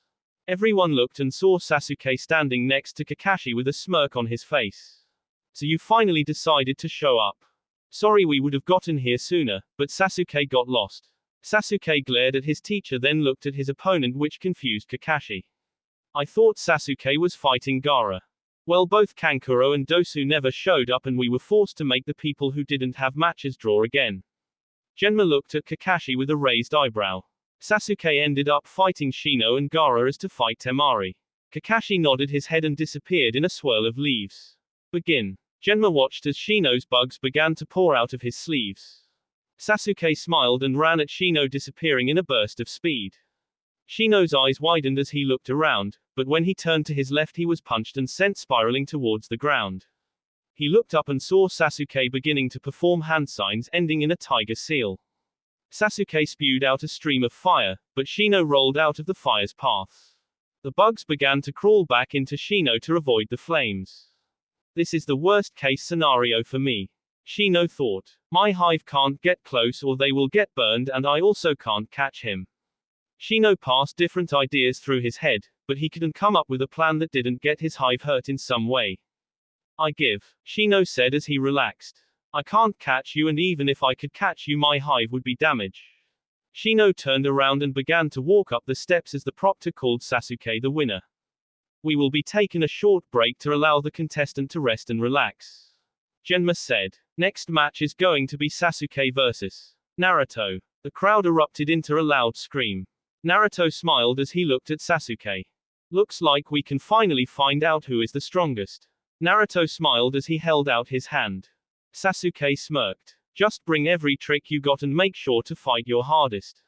Everyone looked and saw Sasuke standing next to Kakashi with a smirk on his face. So you finally decided to show up. Sorry, we would have gotten here sooner, but Sasuke got lost. Sasuke glared at his teacher, then looked at his opponent, which confused Kakashi. I thought Sasuke was fighting Gaara. Well, both Kankuro and Dosu never showed up and we were forced to make the people who didn't have matches draw again. Genma looked at Kakashi with a raised eyebrow. Sasuke ended up fighting Shino and Gaara as to fight Temari. Kakashi nodded his head and disappeared in a swirl of leaves. Begin. Genma watched as Shino's bugs began to pour out of his sleeves. Sasuke smiled and ran at Shino, disappearing in a burst of speed. Shino's eyes widened as he looked around, but when he turned to his left he was punched and sent spiraling towards the ground. He looked up and saw Sasuke beginning to perform hand signs ending in a tiger seal. Sasuke spewed out a stream of fire, but Shino rolled out of the fire's path. The bugs began to crawl back into Shino to avoid the flames. This is the worst case scenario for me, Shino thought. My hive can't get close or they will get burned, and I also can't catch him. Shino passed different ideas through his head, but he couldn't come up with a plan that didn't get his hive hurt in some way. I give, Shino said as he relaxed. I can't catch you, and even if I could catch you my hive would be damaged. Shino turned around and began to walk up the steps as the proctor called Sasuke the winner. We will be taking a short break to allow the contestant to rest and relax. Genma said. Next match is going to be Sasuke versus Naruto. The crowd erupted into a loud scream. Naruto smiled as he looked at Sasuke. Looks like we can finally find out who is the strongest. Naruto smiled as he held out his hand. Sasuke smirked. Just bring every trick you got and make sure to fight your hardest.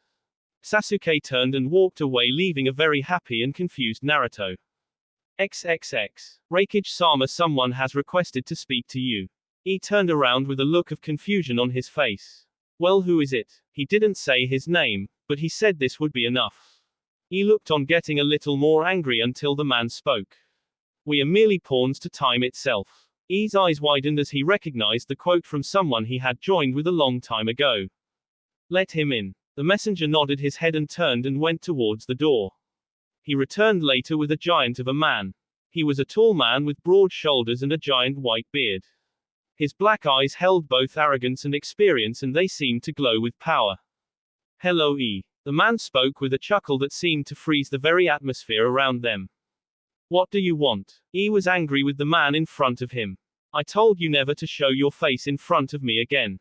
Sasuke turned and walked away, leaving a very happy and confused Naruto. XXX. Raikage-sama, someone has requested to speak to you. He turned around with a look of confusion on his face. Well, who is it? He didn't say his name, but he said this would be enough. He looked on, getting a little more angry until the man spoke. We are merely pawns to time itself. E's eyes widened as he recognized the quote from someone he had joined with a long time ago. Let him in. The messenger nodded his head and turned and went towards the door. He returned later with a giant of a man. He was a tall man with broad shoulders and a giant white beard. His black eyes held both arrogance and experience, and they seemed to glow with power. Hello, E. The man spoke with a chuckle that seemed to freeze the very atmosphere around them. What do you want? E was angry with the man in front of him. I told you never to show your face in front of me again.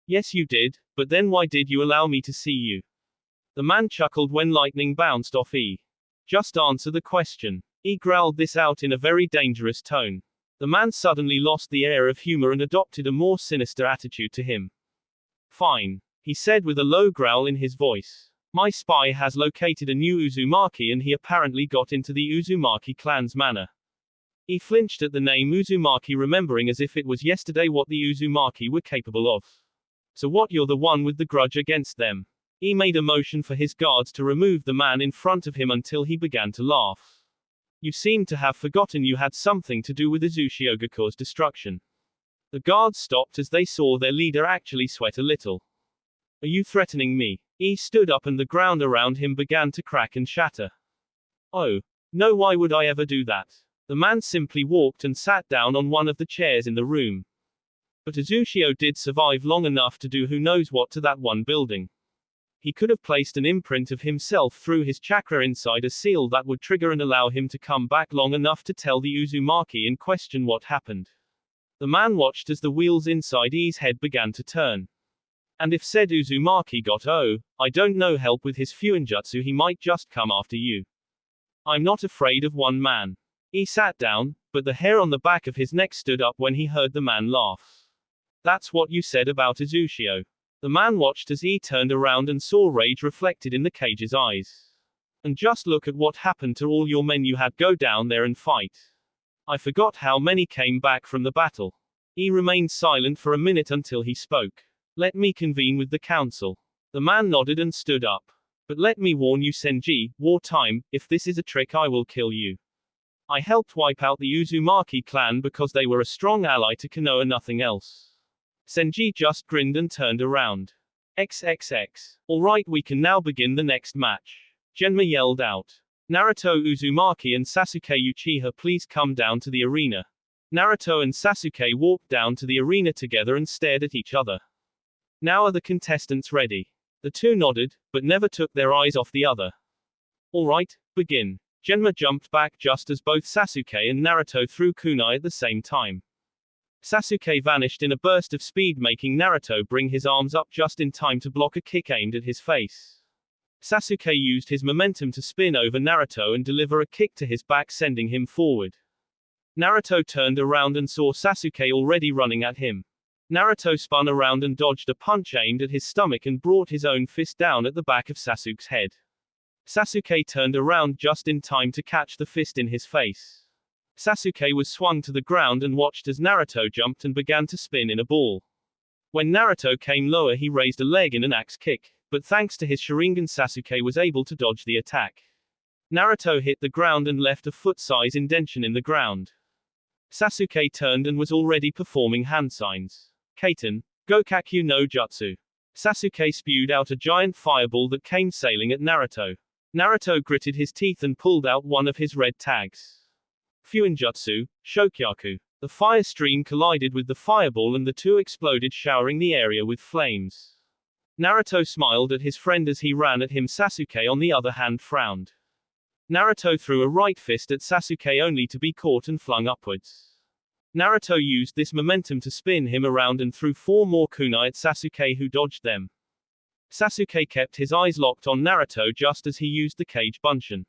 Yes, you did, but then why did you allow me to see you? The man chuckled when lightning bounced off E. Just answer the question. E growled this out in a very dangerous tone. The man suddenly lost the air of humor and adopted a more sinister attitude to him. Fine, he said with a low growl in his voice. My spy has located a new Uzumaki, and he apparently got into the Uzumaki clan's manor. He flinched at the name Uzumaki, remembering as if it was yesterday what the Uzumaki were capable of. So what, you're the one with the grudge against them? He made a motion for his guards to remove the man in front of him until he began to laugh. You seem to have forgotten you had something to do with Uzushiogaku's destruction. The guards stopped as they saw their leader actually sweat a little. Are you threatening me? He stood up and the ground around him began to crack and shatter. Oh, no, why would I ever do that? The man simply walked and sat down on one of the chairs in the room. But Uzushio did survive long enough to do who knows what to that one building. He could have placed an imprint of himself through his chakra inside a seal that would trigger and allow him to come back long enough to tell the Uzumaki in question what happened. The man watched as the wheels inside E's head began to turn. And if said Uzumaki got, I don't know, help with his Fuinjutsu, he might just come after you. I'm not afraid of one man. He sat down, but the hair on the back of his neck stood up when he heard the man laugh. That's what you said about Uzushio. The man watched as he turned around and saw rage reflected in the cage's eyes. And just look at what happened to all your men. You had go down there and fight. I forgot how many came back from the battle. He remained silent for a minute until he spoke. Let me convene with the council. The man nodded and stood up. But let me warn you, Senji, wartime, if this is a trick I will kill you. I helped wipe out the Uzumaki clan because they were a strong ally to Konoha, nothing else. Senji just grinned and turned around. XXX. Alright, we can now begin the next match. Genma yelled out. Naruto Uzumaki and Sasuke Uchiha, please come down to the arena. Naruto and Sasuke walked down to the arena together and stared at each other. Now are the contestants ready? The two nodded, but never took their eyes off the other. Alright, begin. Genma jumped back just as both Sasuke and Naruto threw kunai at the same time. Sasuke vanished in a burst of speed, making Naruto bring his arms up just in time to block a kick aimed at his face. Sasuke used his momentum to spin over Naruto and deliver a kick to his back, sending him forward. Naruto turned around and saw Sasuke already running at him. Naruto spun around and dodged a punch aimed at his stomach and brought his own fist down at the back of Sasuke's head. Sasuke turned around just in time to catch the fist in his face. Sasuke was swung to the ground and watched as Naruto jumped and began to spin in a ball. When Naruto came lower, he raised a leg in an axe kick, but thanks to his Sharingan, Sasuke was able to dodge the attack. Naruto hit the ground and left a foot-size indentation in the ground. Sasuke turned and was already performing hand signs. Kaiten, Gokakyu no Jutsu. Sasuke spewed out a giant fireball that came sailing at Naruto. Naruto gritted his teeth and pulled out one of his red tags. Fuinjutsu, Shokyaku. The fire stream collided with the fireball and the two exploded, showering the area with flames. Naruto smiled at his friend as he ran at him. Sasuke, on the other hand, frowned. Naruto threw a right fist at Sasuke only to be caught and flung upwards. Naruto used this momentum to spin him around and threw 4 more kunai at Sasuke, who dodged them. Sasuke kept his eyes locked on Naruto just as he used the Kage Bunshin.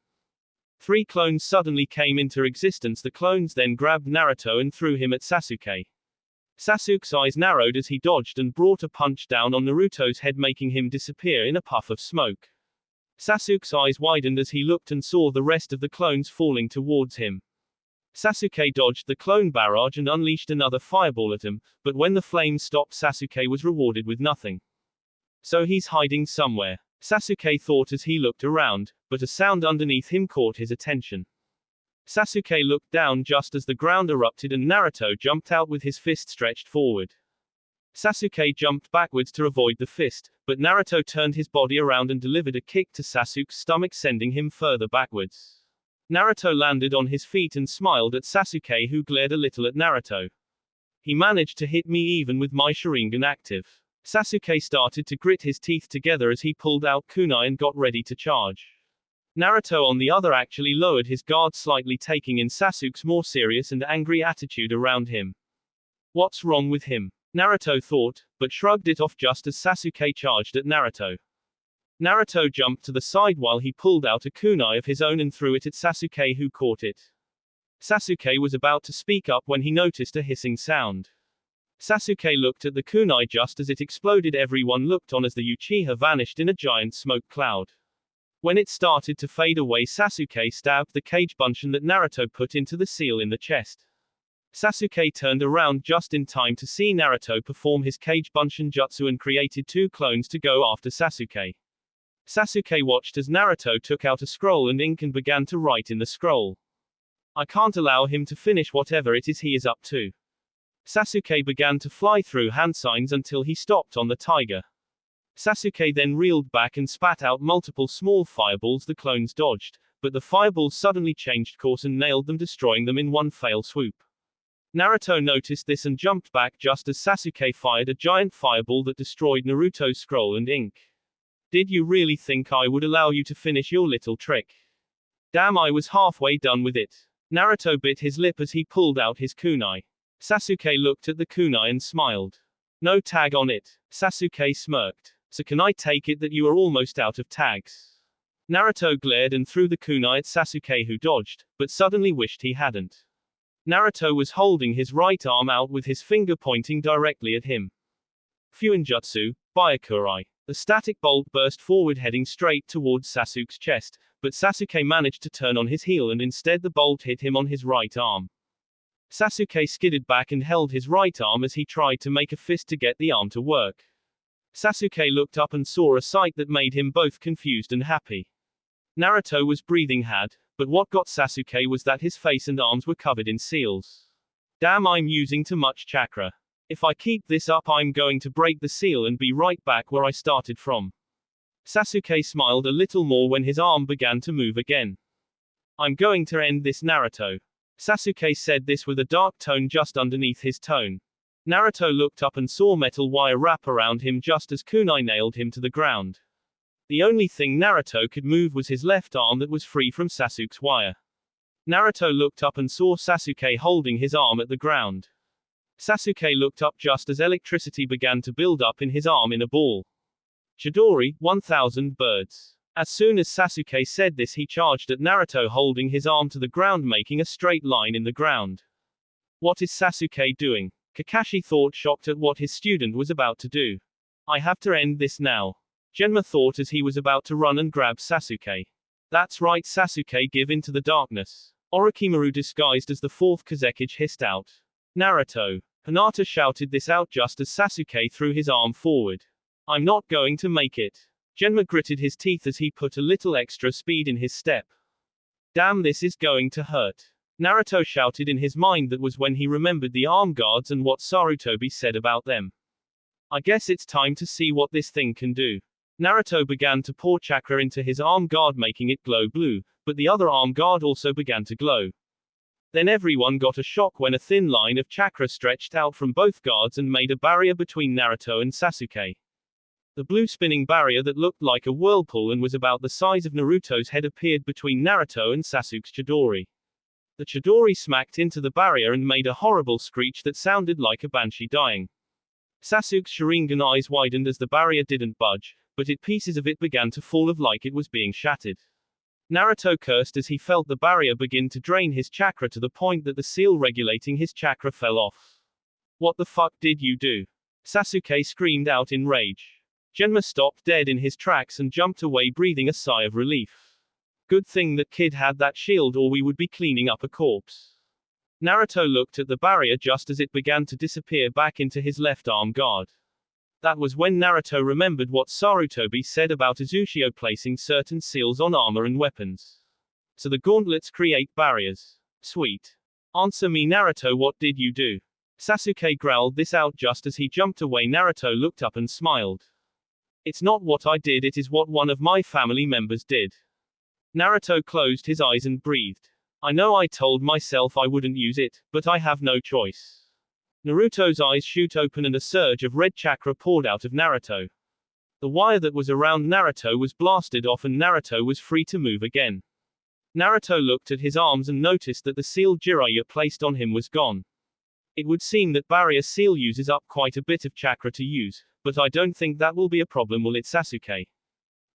3 clones suddenly came into existence. The clones then grabbed Naruto and threw him at Sasuke. Sasuke's eyes narrowed as he dodged and brought a punch down on Naruto's head, making him disappear in a puff of smoke. Sasuke's eyes widened as he looked and saw the rest of the clones falling towards him. Sasuke dodged the clone barrage and unleashed another fireball at him, but when the flames stopped, Sasuke was rewarded with nothing. So he's hiding somewhere, Sasuke thought as he looked around, but a sound underneath him caught his attention. Sasuke looked down just as the ground erupted and Naruto jumped out with his fist stretched forward. Sasuke jumped backwards to avoid the fist, but Naruto turned his body around and delivered a kick to Sasuke's stomach, sending him further backwards. Naruto landed on his feet and smiled at Sasuke, who glared a little at Naruto. He managed to hit me even with my Sharingan active. Sasuke started to grit his teeth together as he pulled out kunai and got ready to charge. Naruto on the other actually lowered his guard slightly, taking in Sasuke's more serious and angry attitude around him. What's wrong with him? Naruto thought, but shrugged it off just as Sasuke charged at Naruto. Naruto jumped to the side while he pulled out a kunai of his own and threw it at Sasuke, who caught it. Sasuke was about to speak up when he noticed a hissing sound. Sasuke looked at the kunai just as it exploded. Everyone looked on as the Uchiha vanished in a giant smoke cloud. When it started to fade away, Sasuke stabbed the Kage Bunshin that Naruto put into the seal in the chest. Sasuke turned around just in time to see Naruto perform his Kage Bunshin jutsu and created 2 clones to go after Sasuke. Sasuke watched as Naruto took out a scroll and ink and began to write in the scroll. I can't allow him to finish whatever it is he is up to. Sasuke began to fly through hand signs until he stopped on the tiger. Sasuke then reeled back and spat out multiple small fireballs. The clones dodged, but the fireballs suddenly changed course and nailed them, destroying them in one fell swoop. Naruto noticed this and jumped back just as Sasuke fired a giant fireball that destroyed Naruto's scroll and ink. Did you really think I would allow you to finish your little trick? Damn, I was halfway done with it. Naruto bit his lip as he pulled out his kunai. Sasuke looked at the kunai and smiled. No tag on it. Sasuke smirked. So can I take it that you are almost out of tags? Naruto glared and threw the kunai at Sasuke, who dodged, but suddenly wished he hadn't. Naruto was holding his right arm out with his finger pointing directly at him. Fuinjutsu, Byakurai. The static bolt burst forward, heading straight towards Sasuke's chest, but Sasuke managed to turn on his heel and instead the bolt hit him on his right arm. Sasuke skidded back and held his right arm as he tried to make a fist to get the arm to work. Sasuke looked up and saw a sight that made him both confused and happy. Naruto was breathing hard, but what got Sasuke was that his face and arms were covered in seals. Damn, I'm using too much chakra. If I keep this up, I'm going to break the seal and be right back where I started from. Sasuke smiled a little more when his arm began to move again. I'm going to end this, Naruto. Sasuke said this with a dark tone just underneath his tone. Naruto looked up and saw metal wire wrap around him just as kunai nailed him to the ground. The only thing Naruto could move was his left arm that was free from Sasuke's wire. Naruto looked up and saw Sasuke holding his arm at the ground. Sasuke looked up just as electricity began to build up in his arm in a ball. Chidori, 1000 birds. As soon as Sasuke said this, he charged at Naruto holding his arm to the ground, making a straight line in the ground. What is Sasuke doing? Kakashi thought, shocked at what his student was about to do. I have to end this now. Genma thought as he was about to run and grab Sasuke. That's right, Sasuke, give into the darkness. Orochimaru disguised as the fourth Kazekage hissed out. Naruto. Hinata shouted this out just as Sasuke threw his arm forward. I'm not going to make it. Genma gritted his teeth as he put a little extra speed in his step. Damn, this is going to hurt. Naruto shouted in his mind. That was when he remembered the arm guards and what Sarutobi said about them. I guess it's time to see what this thing can do. Naruto began to pour chakra into his arm guard, making it glow blue, but the other arm guard also began to glow. Then everyone got a shock when a thin line of chakra stretched out from both guards and made a barrier between Naruto and Sasuke. The blue spinning barrier that looked like a whirlpool and was about the size of Naruto's head appeared between Naruto and Sasuke's Chidori. The Chidori smacked into the barrier and made a horrible screech that sounded like a banshee dying. Sasuke's Sharingan eyes widened as the barrier didn't budge, but pieces of it began to fall off like it was being shattered. Naruto cursed as he felt the barrier begin to drain his chakra to the point that the seal regulating his chakra fell off. What the fuck did you do? Sasuke screamed out in rage. Genma stopped dead in his tracks and jumped away, breathing a sigh of relief. Good thing that kid had that shield, or we would be cleaning up a corpse. Naruto looked at the barrier just as it began to disappear back into his left arm guard. That was when Naruto remembered what Sarutobi said about Uzushio placing certain seals on armor and weapons. So the gauntlets create barriers. Sweet. Answer me, Naruto, what did you do? Sasuke growled this out just as he jumped away. Naruto looked up and smiled. It's not what I did, it is what one of my family members did. Naruto closed his eyes and breathed. I know I told myself I wouldn't use it, but I have no choice. Naruto's eyes shoot open and a surge of red chakra poured out of Naruto. The wire that was around Naruto was blasted off and Naruto was free to move again. Naruto looked at his arms and noticed that the seal Jiraiya placed on him was gone. It would seem that barrier seal uses up quite a bit of chakra to use, but I don't think that will be a problem, will it, Sasuke?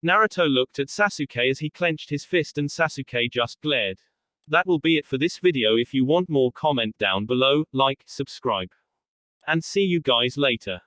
Naruto looked at Sasuke as he clenched his fist and Sasuke just glared. That will be it for this video. If you want more, comment down below, like, subscribe. And see you guys later.